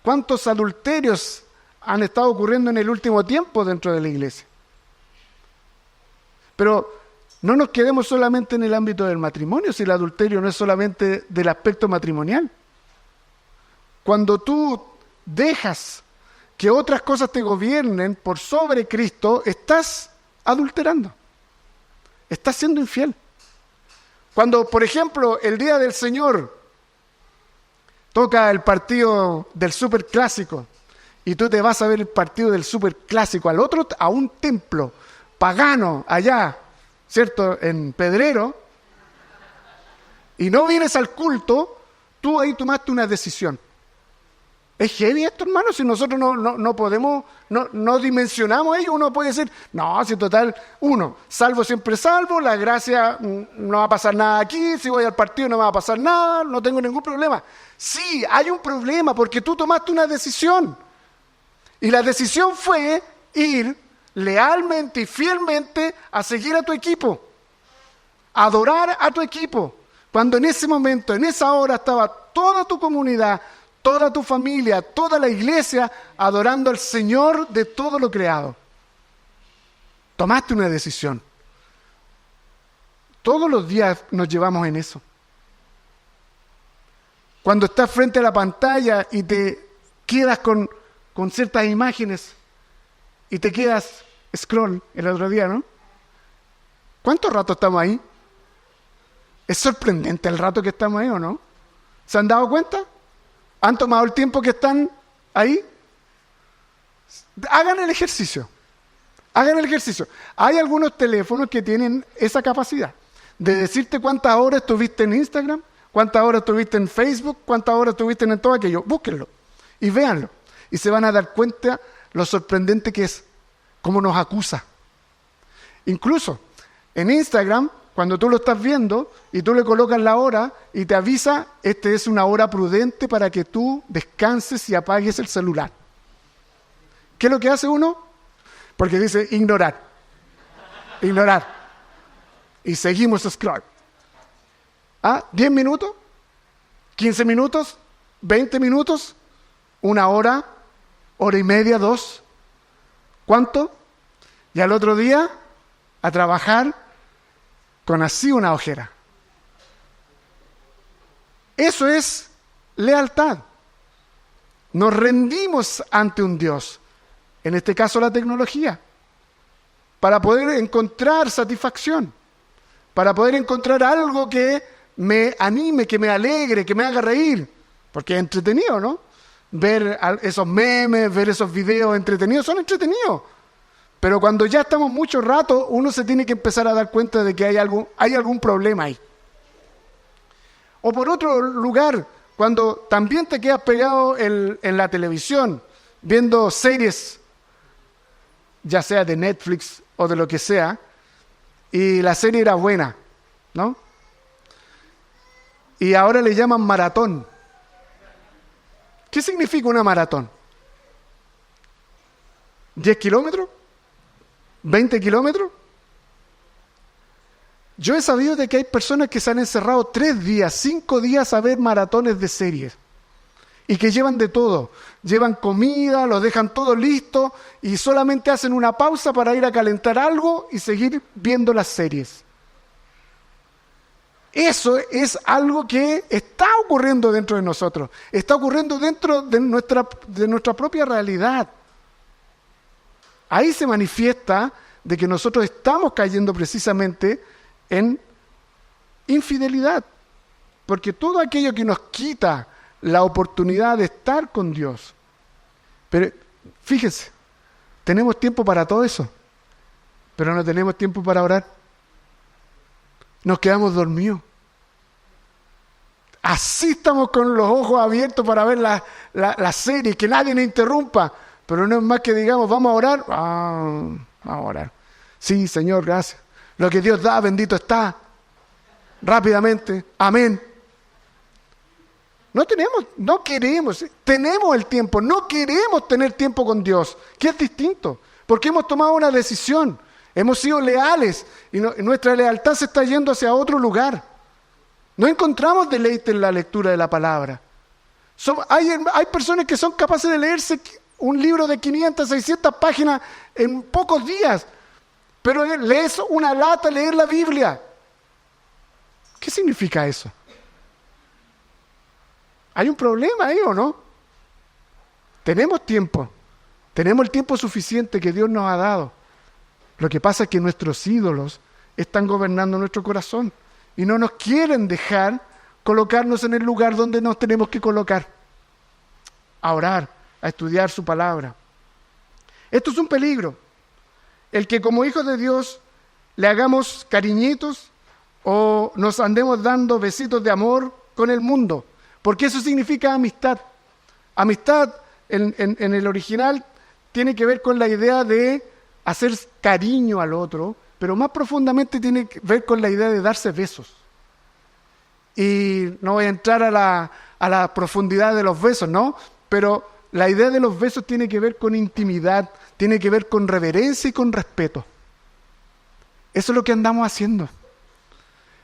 S1: ¿Cuántos adulterios han estado ocurriendo en el último tiempo dentro de la iglesia? Pero no nos quedemos solamente en el ámbito del matrimonio, si el adulterio no es solamente del aspecto matrimonial. Cuando tú dejas que otras cosas te gobiernen por sobre Cristo, estás adulterando. Estás siendo infiel. Cuando, por ejemplo, el día del Señor toca el partido del superclásico y tú te vas a ver el partido del superclásico a un templo pagano allá, ¿cierto?, en Pedrero, y no vienes al culto, tú ahí tomaste una decisión. Es heavy esto, hermano, si nosotros no podemos, no dimensionamos ello. Uno puede decir, no, si total, salvo siempre salvo, la gracia, no va a pasar nada aquí, si voy al partido no me va a pasar nada, no tengo ningún problema. Sí, hay un problema porque tú tomaste una decisión. Y la decisión fue ir lealmente y fielmente a seguir a tu equipo, a adorar a tu equipo, cuando en ese momento, en esa hora estaba toda tu comunidad, toda tu familia, toda la iglesia adorando al Señor de todo lo creado. Tomaste una decisión. Todos los días nos llevamos en eso. Cuando estás frente a la pantalla y te quedas con ciertas imágenes y te quedas scroll el otro día, ¿no? ¿Cuánto rato estamos ahí? Es sorprendente el rato que estamos ahí, ¿o no? ¿Se han dado cuenta? ¿Han tomado el tiempo que están ahí? Hagan el ejercicio. Hagan el ejercicio. Hay algunos teléfonos que tienen esa capacidad de decirte cuántas horas estuviste en Instagram, cuántas horas estuviste en Facebook, cuántas horas estuviste en todo aquello. Búsquenlo y véanlo. Y se van a dar cuenta lo sorprendente que es, cómo nos acusa. Incluso en Instagram, cuando tú lo estás viendo y tú le colocas la hora y te avisa, es una hora prudente para que tú descanses y apagues el celular. ¿Qué es lo que hace uno? Porque dice ignorar. Ignorar. Y seguimos scroll. 10 minutos, 15 minutos, 20 minutos, 1 hora, hora y media, 2. ¿Cuánto? Y al otro día, a trabajar con así una ojera. Eso es lealtad. Nos rendimos ante un Dios, en este caso la tecnología, para poder encontrar satisfacción, para poder encontrar algo que me anime, que me alegre, que me haga reír, porque es entretenido, ¿no? Ver esos memes, ver esos videos entretenidos, son entretenidos. Pero cuando ya estamos mucho rato, uno se tiene que empezar a dar cuenta de que hay algún problema ahí. O por otro lugar, cuando también te quedas pegado en la televisión, viendo series ya sea de Netflix o de lo que sea, y la serie era buena, ¿no? Y ahora le llaman maratón. ¿Qué significa una maratón? ¿10 kilómetros? ¿20 kilómetros? Yo he sabido de que hay personas que se han encerrado 3 días, 5 días a ver maratones de series. Y que llevan de todo. Llevan comida, lo dejan todo listo y solamente hacen una pausa para ir a calentar algo y seguir viendo las series. Eso es algo que está ocurriendo dentro de nosotros. Está ocurriendo dentro de nuestra propia realidad. Ahí se manifiesta de que nosotros estamos cayendo precisamente en infidelidad. Porque todo aquello que nos quita la oportunidad de estar con Dios. Pero fíjense, tenemos tiempo para todo eso, pero no tenemos tiempo para orar. Nos quedamos dormidos. Así estamos con los ojos abiertos para ver la serie, que nadie nos interrumpa. Pero no es más que digamos, vamos a orar. Vamos a orar. Sí, Señor, gracias. Lo que Dios da, bendito está. Rápidamente. Amén. No queremos, tenemos el tiempo, no queremos tener tiempo con Dios, que es distinto, porque hemos tomado una decisión, hemos sido leales y nuestra lealtad se está yendo hacia otro lugar. No encontramos deleite en la lectura de la palabra. Hay personas que son capaces de leerse un libro de 500, 600 páginas en pocos días, pero lees una lata leer la Biblia. ¿Qué significa eso? ¿Hay un problema ahí o no? Tenemos tiempo. Tenemos el tiempo suficiente que Dios nos ha dado. Lo que pasa es que nuestros ídolos están gobernando nuestro corazón y no nos quieren dejar colocarnos en el lugar donde nos tenemos que colocar. A orar, a estudiar su palabra. Esto es un peligro. El que como hijos de Dios le hagamos cariñitos o nos andemos dando besitos de amor con el mundo. Porque eso significa amistad. Amistad en el original tiene que ver con la idea de hacer cariño al otro, pero más profundamente tiene que ver con la idea de darse besos. Y no voy a entrar a la profundidad de los besos, ¿no? Pero la idea de los besos tiene que ver con intimidad, tiene que ver con reverencia y con respeto. Eso es lo que andamos haciendo.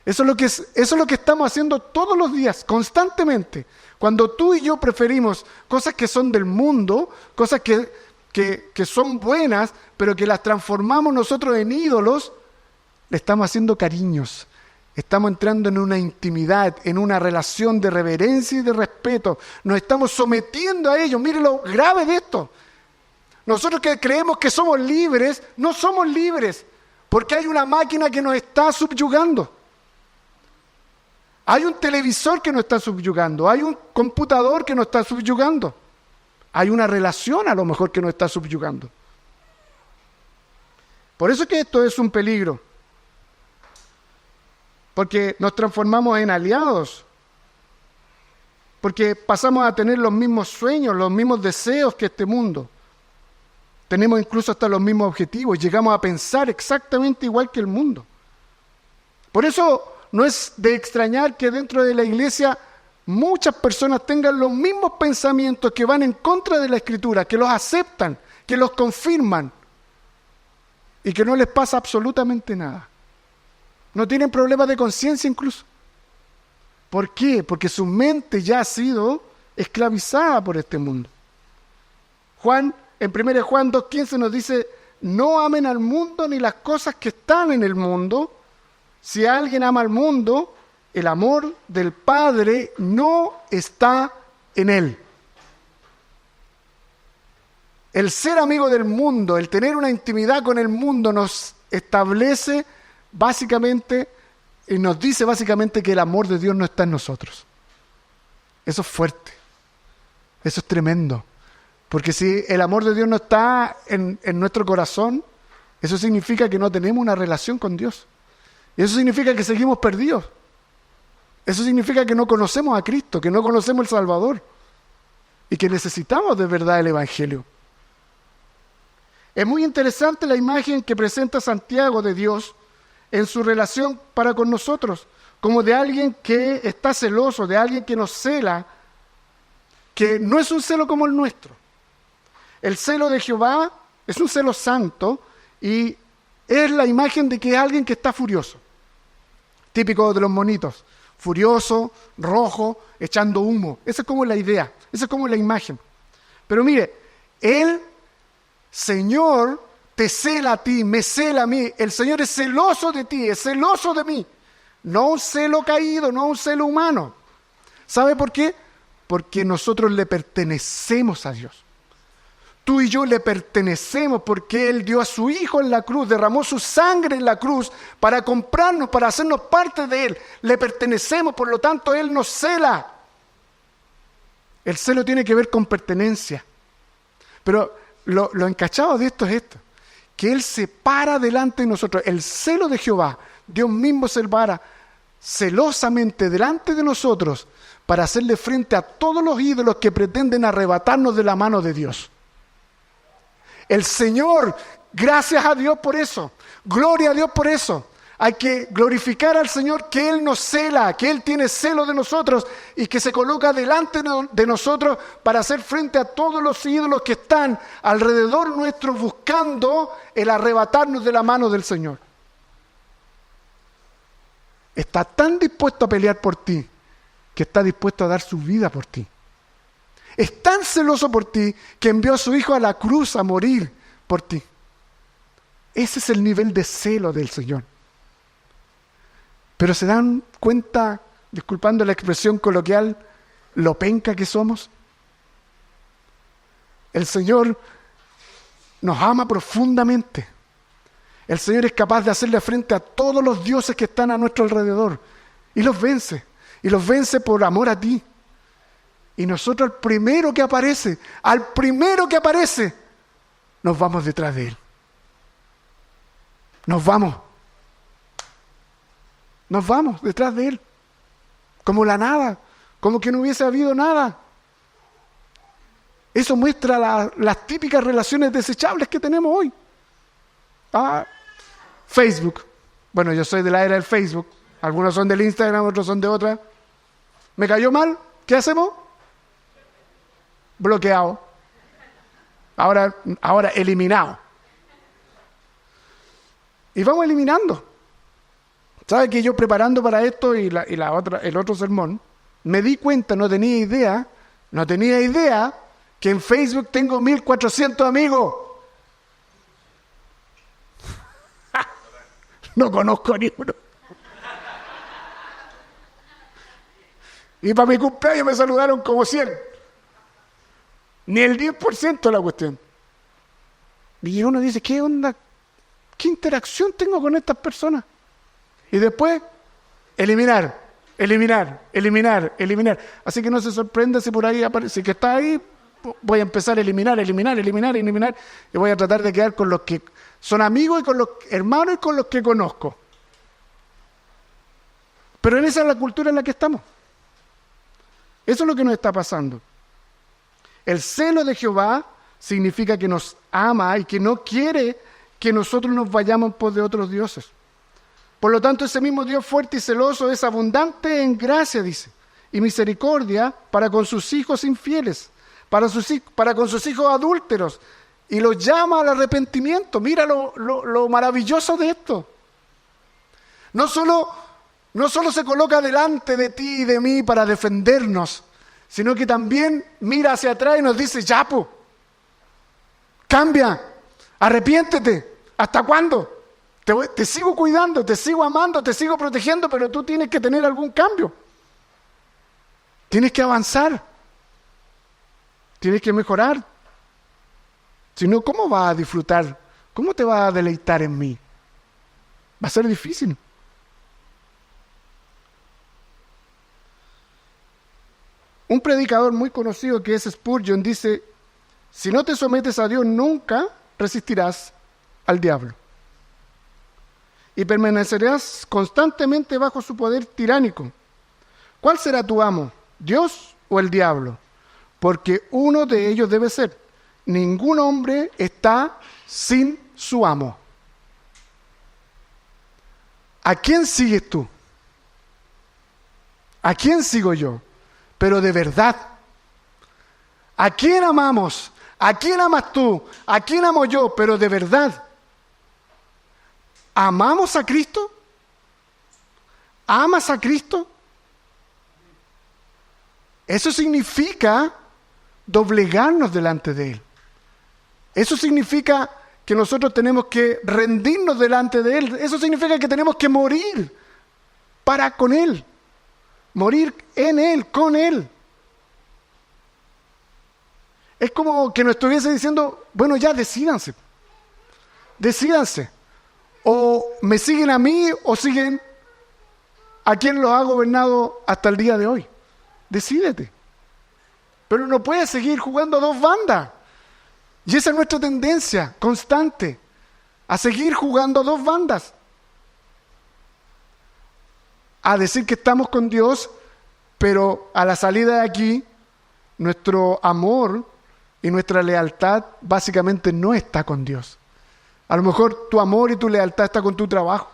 S1: Eso es lo que estamos haciendo todos los días, constantemente. Cuando tú y yo preferimos cosas que son del mundo, cosas que son buenas, pero que las transformamos nosotros en ídolos, le estamos haciendo cariños. Estamos entrando en una intimidad, en una relación de reverencia y de respeto. Nos estamos sometiendo a ellos. Mire lo grave de esto. Nosotros que creemos que somos libres, no somos libres, porque hay una máquina que nos está subyugando. Hay un televisor que nos está subyugando, hay un computador que nos está subyugando, hay una relación a lo mejor que nos está subyugando. Por eso es que esto es un peligro, porque nos transformamos en aliados, porque pasamos a tener los mismos sueños, los mismos deseos que este mundo. Tenemos incluso hasta los mismos objetivos, llegamos a pensar exactamente igual que el mundo. Por eso no es de extrañar que dentro de la iglesia muchas personas tengan los mismos pensamientos que van en contra de la Escritura, que los aceptan, que los confirman y que no les pasa absolutamente nada. No tienen problemas de conciencia incluso. ¿Por qué? Porque su mente ya ha sido esclavizada por este mundo. En 1 Juan 2:15 nos dice, no amen al mundo ni las cosas que están en el mundo. Si alguien ama al mundo, el amor del Padre no está en él. El ser amigo del mundo, el tener una intimidad con el mundo nos establece básicamente y nos dice básicamente que el amor de Dios no está en nosotros. Eso es fuerte. Eso es tremendo. Porque si el amor de Dios no está en nuestro corazón, eso significa que no tenemos una relación con Dios. Y eso significa que seguimos perdidos. Eso significa que no conocemos a Cristo, que no conocemos el Salvador y que necesitamos de verdad el Evangelio. Es muy interesante la imagen que presenta Santiago de Dios en su relación para con nosotros, como de alguien que está celoso, de alguien que nos cela, que no es un celo como el nuestro. El celo de Jehová es un celo santo y es la imagen de que es alguien que está furioso. Típico de los monitos, furioso, rojo, echando humo. Esa es como la idea, esa es como la imagen. Pero mire, el Señor te cela a ti, me cela a mí. El Señor es celoso de ti, es celoso de mí. No un celo caído, no un celo humano. ¿Sabe por qué? Porque nosotros le pertenecemos a Dios. Tú y yo le pertenecemos porque Él dio a su Hijo en la cruz, derramó su sangre en la cruz para comprarnos, para hacernos parte de Él. Le pertenecemos, por lo tanto Él nos cela. El celo tiene que ver con pertenencia. Pero lo encachado de esto es esto, que Él se para delante de nosotros. El celo de Jehová, Dios mismo se para celosamente delante de nosotros para hacerle frente a todos los ídolos que pretenden arrebatarnos de la mano de Dios. El Señor, gracias a Dios por eso, gloria a Dios por eso. Hay que glorificar al Señor que Él nos cela, que Él tiene celo de nosotros y que se coloca delante de nosotros para hacer frente a todos los ídolos que están alrededor nuestro buscando el arrebatarnos de la mano del Señor. Está tan dispuesto a pelear por ti que está dispuesto a dar su vida por ti. Es tan celoso por ti que envió a su Hijo a la cruz a morir por ti. Ese es el nivel de celo del Señor. Pero ¿se dan cuenta, disculpando la expresión coloquial, lo penca que somos? El Señor nos ama profundamente. El Señor es capaz de hacerle frente a todos los dioses que están a nuestro alrededor. Y los vence. Y los vence por amor a ti. Y nosotros al primero que aparece, nos vamos detrás de Él. Nos vamos detrás de Él. Como la nada, como que no hubiese habido nada. Eso muestra las típicas relaciones desechables que tenemos hoy. Facebook. Bueno, yo soy de la era del Facebook. Algunos son del Instagram, otros son de otra. ¿Me cayó mal? ¿Qué hacemos? Bloqueado. Ahora eliminado. Y vamos eliminando. ¿Sabe que yo preparando para esto y el otro sermón, me di cuenta, no tenía idea que en Facebook tengo 1.400 amigos. No conozco a ninguno. Y para mi cumpleaños me saludaron como 100. Ni el 10% de la cuestión. Y uno dice, ¿qué onda? ¿Qué interacción tengo con estas personas? Y después, eliminar. Así que no se sorprenda si por ahí aparece, si que está ahí, voy a empezar a eliminar. Y voy a tratar de quedar con los que son amigos y con los hermanos y con los que conozco. Pero esa es la cultura en la que estamos. Eso es lo que nos está pasando. El celo de Jehová significa que nos ama y que no quiere que nosotros nos vayamos por de otros dioses. Por lo tanto, ese mismo Dios fuerte y celoso es abundante en gracia, dice, y misericordia para con sus hijos infieles, para con sus hijos adúlteros, y los llama al arrepentimiento. Mira lo maravilloso de esto. No solo se coloca delante de ti y de mí para defendernos, sino que también mira hacia atrás y nos dice, ya, cambia, arrepiéntete. ¿Hasta cuándo? Te sigo cuidando, te sigo amando, te sigo protegiendo, pero tú tienes que tener algún cambio. Tienes que avanzar. Tienes que mejorar. Si no, ¿cómo vas a disfrutar? ¿Cómo te vas a deleitar en mí? Va a ser difícil. Un predicador muy conocido que es Spurgeon dice, si no te sometes a Dios nunca resistirás al diablo. Y permanecerás constantemente bajo su poder tiránico. ¿Cuál será tu amo? ¿Dios o el diablo? Porque uno de ellos debe ser. Ningún hombre está sin su amo. ¿A quién sigues tú? ¿A quién sigo yo? Pero de verdad. ¿A quién amamos? ¿A quién amas tú? ¿A quién amo yo? Pero de verdad. ¿Amamos a Cristo? ¿Amas a Cristo? Eso significa doblegarnos delante de Él. Eso significa que nosotros tenemos que rendirnos delante de Él. Eso significa que tenemos que morir para con Él. Morir en Él, con Él. Es como que nos estuviese diciendo, bueno, ya decídanse. Decídanse. O me siguen a mí o siguen a quien los ha gobernado hasta el día de hoy. Decídete. Pero no puedes seguir jugando a dos bandas. Y esa es nuestra tendencia constante, a seguir jugando a dos bandas. A decir que estamos con Dios, pero a la salida de aquí, nuestro amor y nuestra lealtad básicamente no está con Dios. A lo mejor tu amor y tu lealtad está con tu trabajo.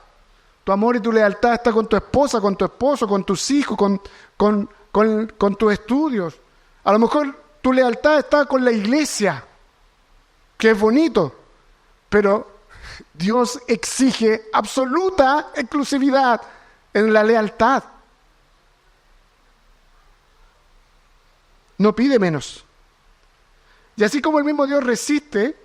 S1: Tu amor y tu lealtad está con tu esposa, con tu esposo, con tus hijos, con tus estudios. A lo mejor tu lealtad está con la iglesia, que es bonito, pero Dios exige absoluta exclusividad en la lealtad. No pide menos. Y así como el mismo Dios resiste,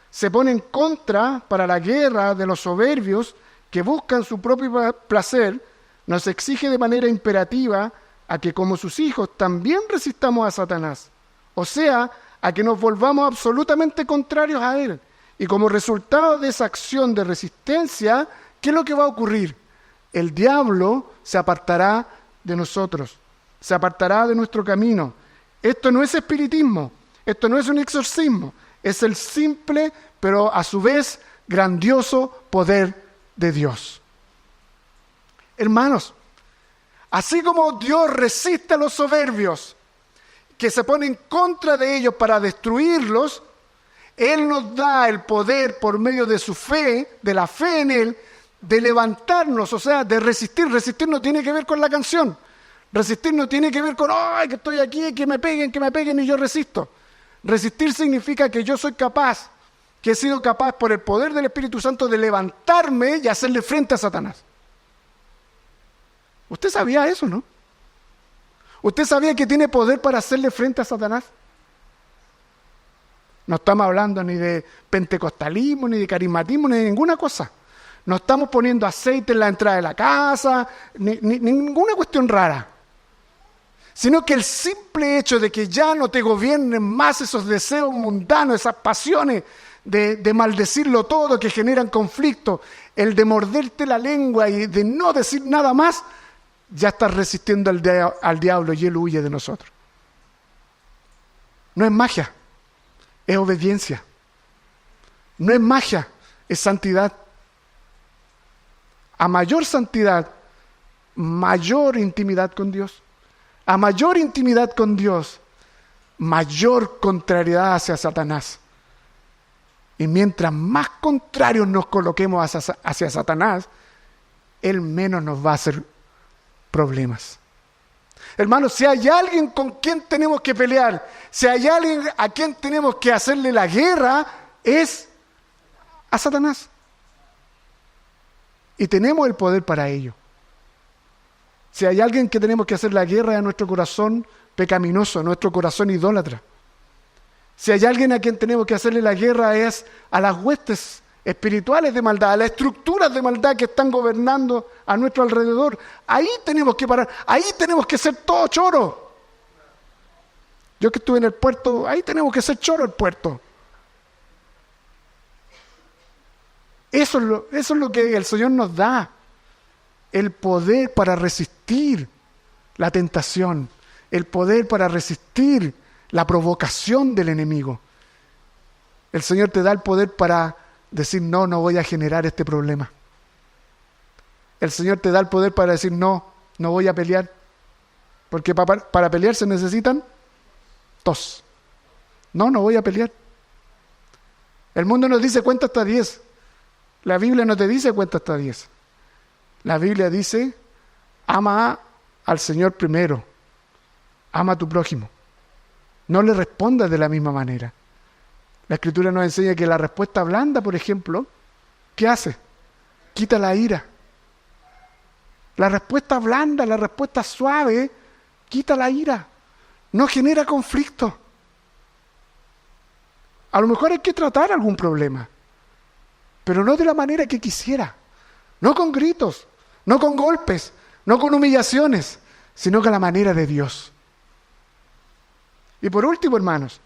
S1: se pone en contra para la guerra de los soberbios que buscan su propio placer, nos exige de manera imperativa a que como sus hijos también resistamos a Satanás. O sea, a que nos volvamos absolutamente contrarios a Él. Y como resultado de esa acción de resistencia, ¿qué es lo que va a ocurrir? El diablo se apartará de nosotros, se apartará de nuestro camino. Esto no es espiritismo, esto no es un exorcismo, es el simple, pero a su vez grandioso poder de Dios. Hermanos, así como Dios resiste a los soberbios, que se pone en contra de ellos para destruirlos, Él nos da el poder por medio de su fe, de la fe en Él, de levantarnos, o sea, de resistir. Resistir no tiene que ver con la canción. Resistir no tiene que ver con, ¡ay, que estoy aquí, que me peguen y yo resisto! Resistir significa que yo soy capaz, que he sido capaz por el poder del Espíritu Santo de levantarme y hacerle frente a Satanás. ¿Usted sabía eso, no? ¿Usted sabía que tiene poder para hacerle frente a Satanás? No estamos hablando ni de pentecostalismo, ni de carismatismo, ni de ninguna cosa. No estamos poniendo aceite en la entrada de la casa, ni ninguna cuestión rara. Sino que el simple hecho de que ya no te gobiernen más esos deseos mundanos, esas pasiones de maldecirlo todo, que generan conflicto, el de morderte la lengua y de no decir nada más, ya estás resistiendo al diablo y él huye de nosotros. No es magia, es obediencia. No es magia, es santidad. A mayor santidad, mayor intimidad con Dios. A mayor intimidad con Dios, mayor contrariedad hacia Satanás. Y mientras más contrarios nos coloquemos hacia Satanás, él menos nos va a hacer problemas. Hermanos, si hay alguien con quien tenemos que pelear, si hay alguien a quien tenemos que hacerle la guerra, es a Satanás. Y tenemos el poder para ello. Si hay alguien que tenemos que hacer la guerra es a nuestro corazón pecaminoso, a nuestro corazón idólatra. Si hay alguien a quien tenemos que hacerle la guerra es a las huestes espirituales de maldad, a las estructuras de maldad que están gobernando a nuestro alrededor. Ahí tenemos que parar, ahí tenemos que ser todo choro. Yo que estuve en el puerto, ahí tenemos que ser choro el puerto. Eso es lo que el Señor nos da, el poder para resistir la tentación, el poder para resistir la provocación del enemigo. El Señor te da el poder para decir, no voy a generar este problema. El Señor te da el poder para decir, no voy a pelear. Porque para pelear se necesitan dos. No voy a pelear. El mundo nos dice cuenta hasta 10. La Biblia no te dice cuenta hasta 10. La Biblia dice, ama al Señor primero. Ama a tu prójimo. No le respondas de la misma manera. La Escritura nos enseña que la respuesta blanda, por ejemplo, ¿qué hace? Quita la ira. La respuesta blanda, la respuesta suave, quita la ira. No genera conflicto. A lo mejor hay que tratar algún problema, pero no de la manera que quisiera. No con gritos, no con golpes, no con humillaciones, sino con la manera de Dios. Y por último, hermanos,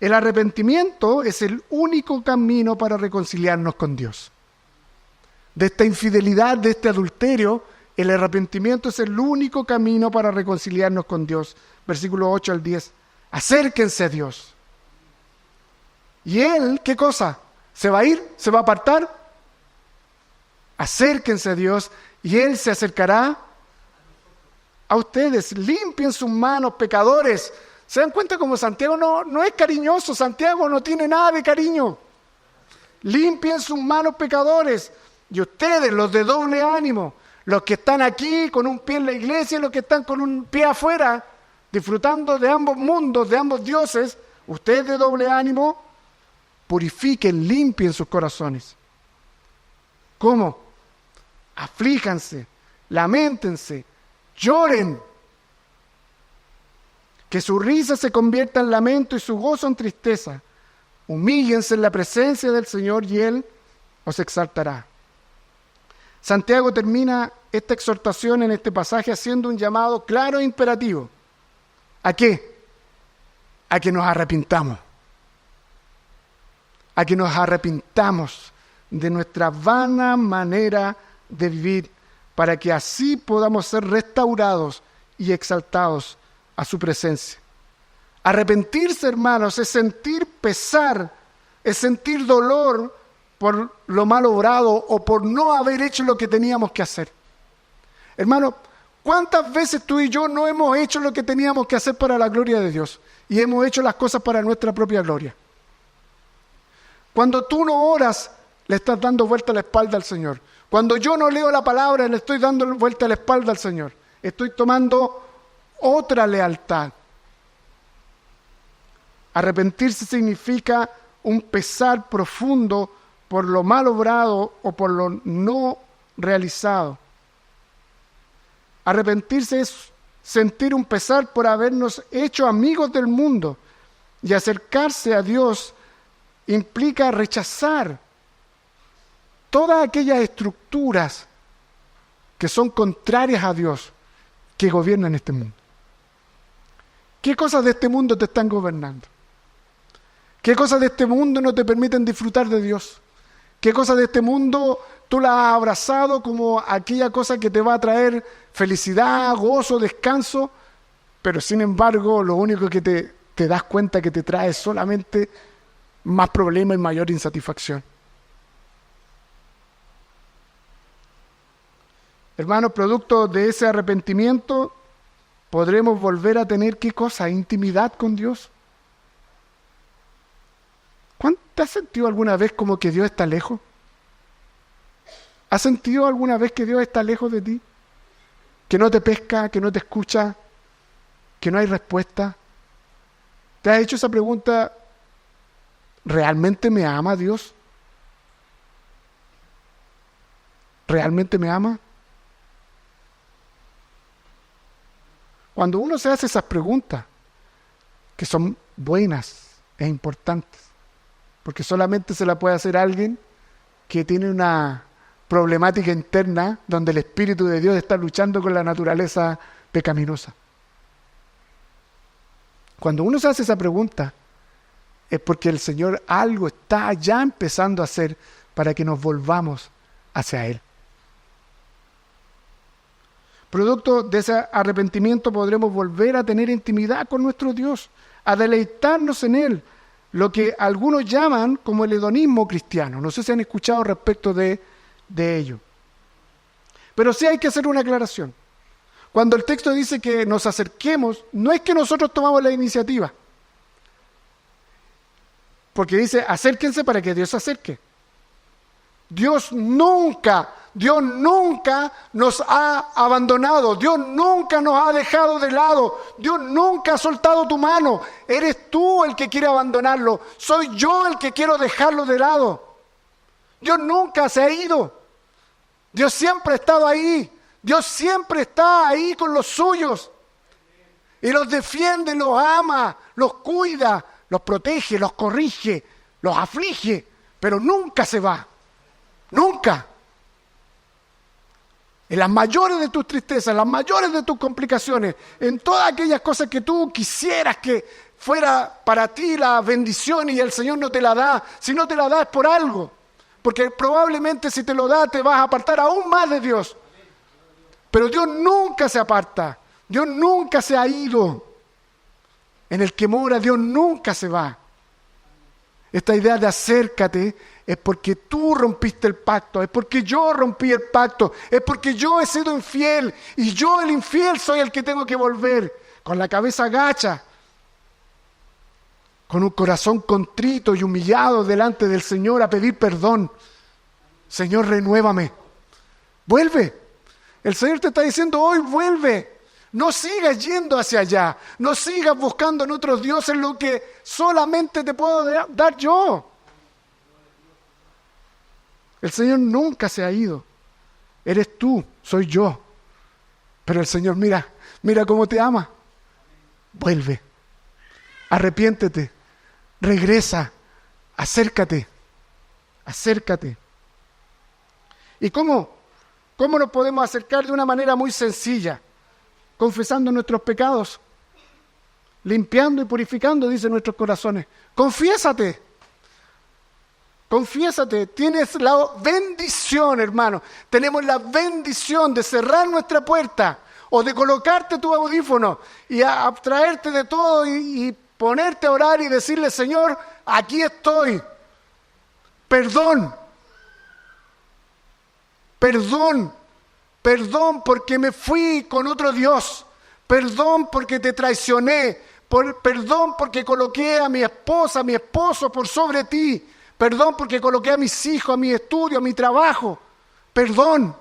S1: el arrepentimiento es el único camino para reconciliarnos con Dios. De esta infidelidad, de este adulterio, el arrepentimiento es el único camino para reconciliarnos con Dios. Versículo 8 al 10. Acérquense a Dios. ¿Y Él qué cosa? ¿Se va a ir? ¿Se va a apartar? Acérquense a Dios y Él se acercará a ustedes. Limpien sus manos, pecadores. ¿Se dan cuenta cómo Santiago no es cariñoso? Santiago no tiene nada de cariño. Limpien sus manos, pecadores. Y ustedes, los de doble ánimo, los que están aquí con un pie en la iglesia y los que están con un pie afuera, disfrutando de ambos mundos, de ambos dioses, ustedes de doble ánimo, purifiquen, limpien sus corazones. ¿Cómo? Aflíjanse, lamentense, lloren. Que su risa se convierta en lamento y su gozo en tristeza. Humíllense en la presencia del Señor y Él os exaltará. Santiago termina esta exhortación en este pasaje haciendo un llamado claro e imperativo. ¿A qué? A que nos arrepintamos. A que nos arrepintamos de nuestra vana manera de vivir, para que así podamos ser restaurados y exaltados a su presencia. Arrepentirse, hermanos, es sentir pesar, es sentir dolor por lo mal obrado o por no haber hecho lo que teníamos que hacer. Hermano, ¿cuántas veces tú y yo no hemos hecho lo que teníamos que hacer para la gloria de Dios? Y hemos hecho las cosas para nuestra propia gloria. Cuando tú no oras, le estás dando vuelta a la espalda al Señor. Cuando yo no leo la palabra, le estoy dando vuelta a la espalda al Señor. Estoy tomando otra lealtad. Arrepentirse significa un pesar profundo por lo mal obrado o por lo no realizado. Arrepentirse es sentir un pesar por habernos hecho amigos del mundo, y acercarse a Dios implica rechazar todas aquellas estructuras que son contrarias a Dios, que gobiernan este mundo. ¿Qué cosas de este mundo te están gobernando? ¿Qué cosas de este mundo no te permiten disfrutar de Dios? ¿Qué cosas de este mundo tú las has abrazado como aquella cosa que te va a traer felicidad, gozo, descanso? Pero sin embargo, lo único que te das cuenta que te trae es solamente más problemas y mayor insatisfacción. Hermanos, producto de ese arrepentimiento, podremos volver a tener, ¿qué cosa? Intimidad con Dios. ¿Te has sentido alguna vez como que Dios está lejos? ¿Has sentido alguna vez que Dios está lejos de ti? ¿Que no te pesca, que no te escucha, que no hay respuesta? ¿Te has hecho esa pregunta? ¿Realmente me ama Dios? ¿Realmente me ama? Cuando uno se hace esas preguntas, que son buenas e importantes, porque solamente se la puede hacer alguien que tiene una problemática interna donde el Espíritu de Dios está luchando con la naturaleza pecaminosa. Cuando uno se hace esa pregunta, es porque el Señor algo está ya empezando a hacer para que nos volvamos hacia Él. Producto de ese arrepentimiento podremos volver a tener intimidad con nuestro Dios, a deleitarnos en Él, lo que algunos llaman como el hedonismo cristiano. No sé si han escuchado respecto de ello. Pero sí hay que hacer una aclaración. Cuando el texto dice que nos acerquemos, no es que nosotros tomamos la iniciativa. Porque dice, acérquense para que Dios se acerque. Dios nunca nos ha abandonado. Dios nunca nos ha dejado de lado. Dios nunca ha soltado tu mano. Eres tú el que quiere abandonarlo. Soy yo el que quiero dejarlo de lado. Dios nunca se ha ido. Dios siempre ha estado ahí. Dios siempre está ahí con los suyos. Y los defiende, los ama, los cuida, los protege, los corrige, los aflige. Pero nunca se va. Nunca. En las mayores de tus tristezas, en las mayores de tus complicaciones, en todas aquellas cosas que tú quisieras que fuera para ti la bendición y el Señor no te la da. Si no te la da es por algo. Porque probablemente si te lo da te vas a apartar aún más de Dios. Pero Dios nunca se aparta. Dios nunca se ha ido. En el que mora Dios nunca se va. Esta idea de acércate es porque tú rompiste el pacto, es porque yo rompí el pacto, es porque yo he sido infiel y yo el infiel soy el que tengo que volver con la cabeza agacha, con un corazón contrito y humillado delante del Señor a pedir perdón. Señor, renuévame. Vuelve. El Señor te está diciendo hoy, vuelve. No sigas yendo hacia allá. No sigas buscando en otros dioses lo que solamente te puedo dar yo. El Señor nunca se ha ido. Eres tú, soy yo. Pero el Señor, mira cómo te ama. Vuelve. Arrepiéntete. Regresa. Acércate. ¿Y cómo nos podemos acercar? De una manera muy sencilla. Confesando nuestros pecados, limpiando y purificando, dice, nuestros corazones. Confiésate, tienes la bendición, hermano. Tenemos la bendición de cerrar nuestra puerta o de colocarte tu audífono y abstraerte de todo y ponerte a orar y decirle, Señor, aquí estoy. Perdón porque me fui con otro Dios. Perdón porque te traicioné. Perdón porque coloqué a mi esposa, a mi esposo por sobre ti. Perdón porque coloqué a mis hijos, a mi estudio, a mi trabajo. Perdón.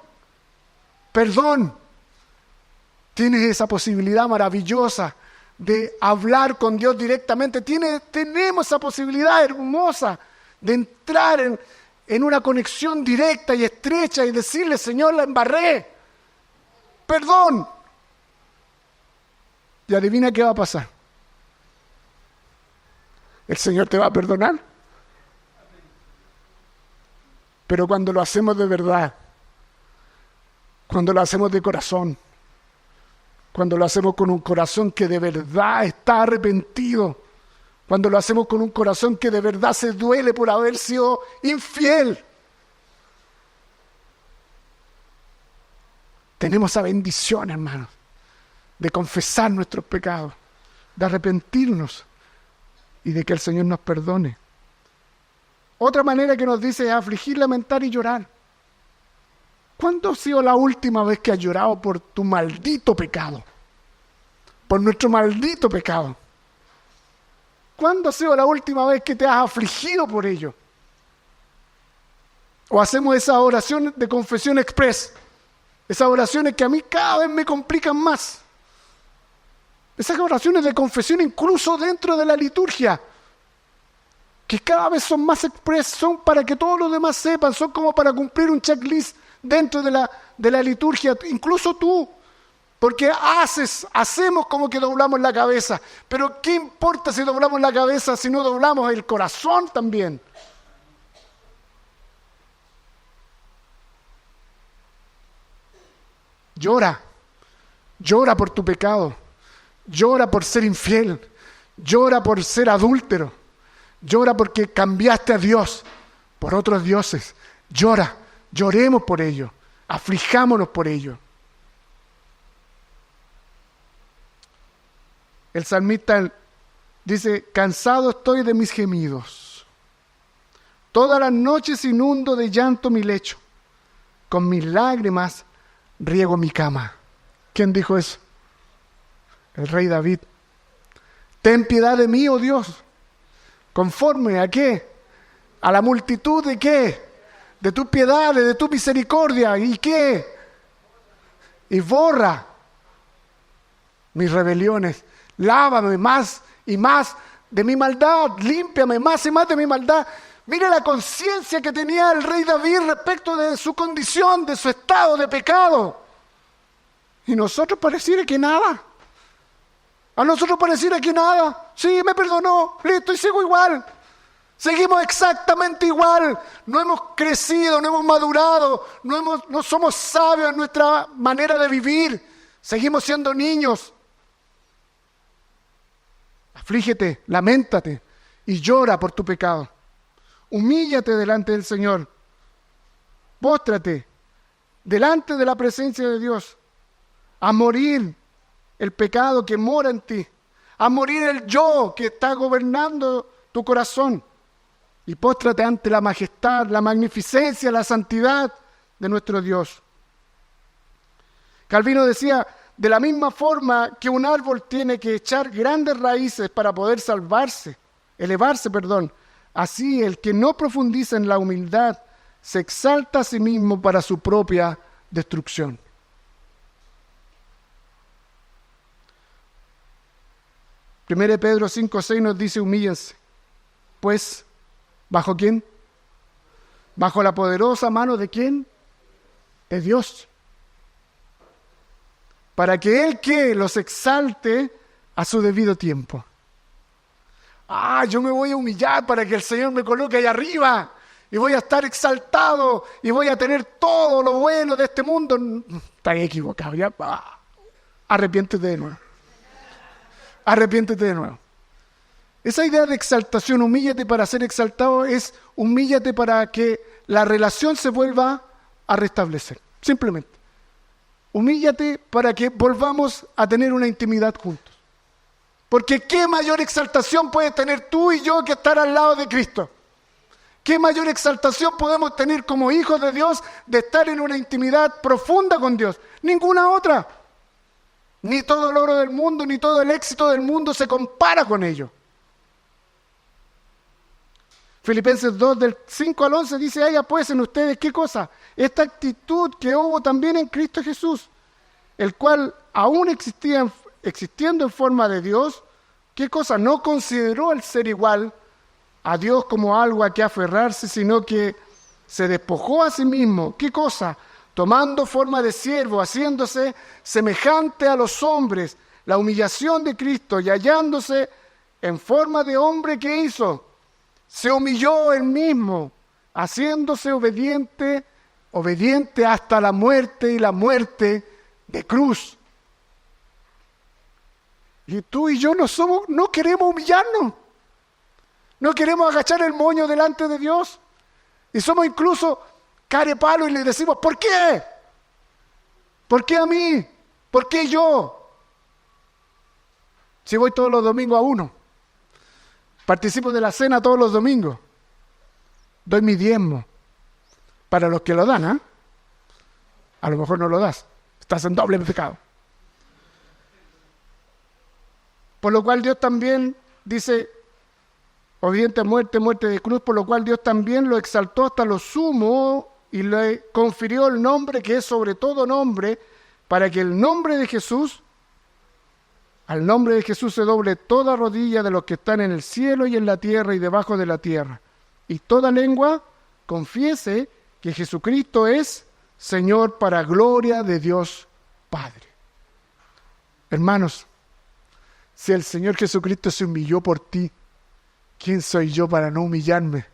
S1: Tienes esa posibilidad maravillosa de hablar con Dios directamente. Tenemos esa posibilidad hermosa de entrar en una conexión directa y estrecha y decirle, Señor, la embarré. Perdón. Y adivina qué va a pasar. El Señor te va a perdonar. Pero cuando lo hacemos de verdad, cuando lo hacemos de corazón, cuando lo hacemos con un corazón que de verdad está arrepentido, cuando lo hacemos con un corazón que de verdad se duele por haber sido infiel, tenemos esa bendición, hermanos, de confesar nuestros pecados, de arrepentirnos y de que el Señor nos perdone. Otra manera que nos dice es afligir, lamentar y llorar. ¿Cuándo ha sido la última vez que has llorado por tu maldito pecado? Por nuestro maldito pecado. ¿Cuándo ha sido la última vez que te has afligido por ello? O hacemos esa oración de confesión express. Esas oraciones que a mí cada vez me complican más. Esas oraciones de confesión incluso dentro de la liturgia, que cada vez son más express, son para que todos los demás sepan, son como para cumplir un checklist dentro de la liturgia, incluso tú, porque hacemos como que doblamos la cabeza, pero ¿qué importa si doblamos la cabeza si no doblamos el corazón también? Llora por tu pecado, llora por ser infiel, llora por ser adúltero, llora porque cambiaste a Dios por otros dioses, lloremos por ello, aflijámonos por ello. El salmista dice, cansado estoy de mis gemidos, todas las noches inundo de llanto mi lecho, con mis lágrimas riego mi cama. ¿Quién dijo eso? El rey David. Ten piedad de mí, oh Dios, ¿Conforme a qué? ¿A la multitud de qué? De tus piedades, de tu misericordia. ¿Y qué? Y borra mis rebeliones. Lávame más y más de mi maldad. Límpiame más y más de mi maldad. Mire la conciencia que tenía el rey David respecto de su condición, de su estado de pecado. Y nosotros pareciera que nada. A nosotros pareciera que nada. Sí, me perdonó, listo, y sigo igual. Seguimos exactamente igual. No hemos crecido, no hemos madurado, no somos sabios en nuestra manera de vivir. Seguimos siendo niños. Aflígete, laméntate y llora por tu pecado. Humíllate delante del Señor. Póstrate delante de la presencia de Dios. A morir el pecado que mora en ti. A morir el yo que está gobernando tu corazón. Y póstrate ante la majestad, la magnificencia, la santidad de nuestro Dios. Calvino decía, de la misma forma que un árbol tiene que echar grandes raíces para poder elevarse, así el que no profundiza en la humildad se exalta a sí mismo para su propia destrucción. Primero de Pedro 5:6 nos dice, humíllense, pues, ¿bajo quién? ¿Bajo la poderosa mano de quién? De Dios. Para que Él que los exalte a su debido tiempo. Yo me voy a humillar para que el Señor me coloque ahí arriba. Y voy a estar exaltado. Y voy a tener todo lo bueno de este mundo. Estás equivocado. Ya. Arrepiéntete de nuevo. Arrepiéntete de nuevo. Esa idea de exaltación, humíllate para ser exaltado, es humíllate para que la relación se vuelva a restablecer. Simplemente. Humíllate para que volvamos a tener una intimidad juntos. Porque ¿qué mayor exaltación puedes tener tú y yo que estar al lado de Cristo? ¿Qué mayor exaltación podemos tener como hijos de Dios de estar en una intimidad profunda con Dios? Ninguna otra. Ni todo el oro del mundo, ni todo el éxito del mundo se compara con ello. Filipenses 2, del 5 al 11 dice, haya pues en ustedes, ¿qué cosa? Esta actitud que hubo también en Cristo Jesús, el cual aún existiendo en forma de Dios, ¿qué cosa? No consideró el ser igual a Dios como algo a que aferrarse, sino que se despojó a sí mismo. ¿Qué cosa? Tomando forma de siervo, haciéndose semejante a los hombres, la humillación de Cristo y hallándose en forma de hombre, ¿qué hizo? Se humilló él mismo, haciéndose obediente hasta la muerte y la muerte de cruz. Y tú y yo no queremos humillarnos. No queremos agachar el moño delante de Dios. Y somos incluso carepalo y le decimos, ¿por qué? ¿Por qué a mí? ¿Por qué yo? Si voy todos los domingos a uno. Participo de la cena todos los domingos. Doy mi diezmo. Para los que lo dan, a lo mejor no lo das. Estás en doble pecado. Por lo cual Dios también dice, obediente a muerte, muerte de cruz, por lo cual Dios también lo exaltó hasta lo sumo y le confirió el nombre que es sobre todo nombre, para que el nombre de Jesús, al nombre de Jesús se doble toda rodilla de los que están en el cielo y en la tierra y debajo de la tierra. Y toda lengua confiese que Jesucristo es Señor para gloria de Dios Padre. Hermanos, si el Señor Jesucristo se humilló por ti, ¿quién soy yo para no humillarme?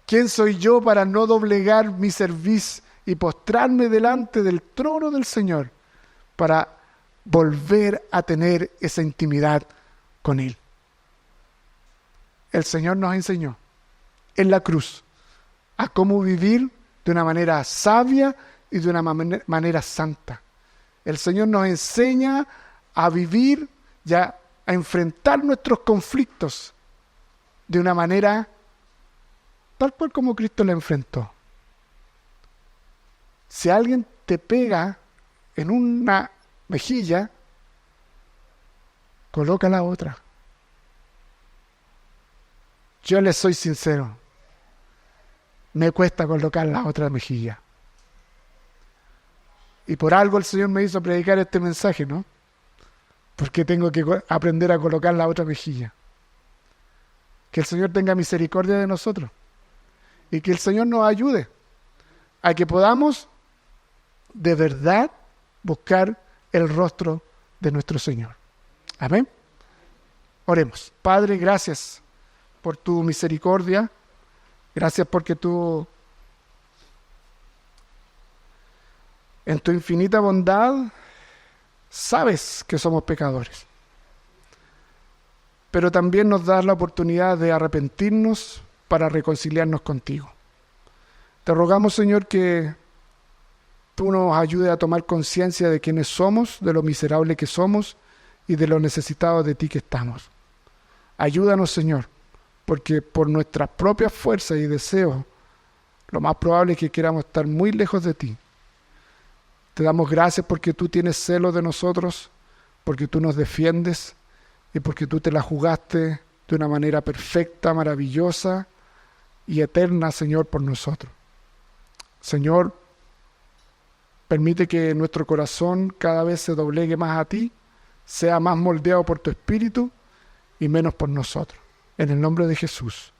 S1: ¿Quién soy yo para no doblegar mi cerviz y postrarme delante del trono del Señor para volver a tener esa intimidad con Él? El Señor nos enseñó en la cruz a cómo vivir de una manera sabia y de una manera santa. El Señor nos enseña a vivir y a enfrentar nuestros conflictos de una manera tal cual como Cristo la enfrentó. Si alguien te pega en una mejilla, coloca la otra. yo les soy sincero, me cuesta colocar la otra mejilla. Y por algo el Señor me hizo predicar este mensaje, ¿no? Porque tengo que aprender a colocar la otra mejilla. Que el Señor tenga misericordia de nosotros. Y que el Señor nos ayude a que podamos de verdad buscar el rostro de nuestro Señor. Amén. Oremos. Padre, gracias por tu misericordia. Gracias porque tú, en tu infinita bondad, sabes que somos pecadores. Pero también nos das la oportunidad de arrepentirnos para reconciliarnos contigo. Te rogamos, Señor, que tú nos ayudes a tomar conciencia de quiénes somos, de lo miserable que somos y de lo necesitados de ti que estamos. Ayúdanos, Señor, porque por nuestras propias fuerzas y deseos, lo más probable es que queramos estar muy lejos de ti. Te damos gracias porque tú tienes celo de nosotros, porque tú nos defiendes y porque tú te la jugaste de una manera perfecta, maravillosa y eterna, Señor, por nosotros. Señor, permite que nuestro corazón cada vez se doblegue más a ti, sea más moldeado por tu Espíritu y menos por nosotros. En el nombre de Jesús.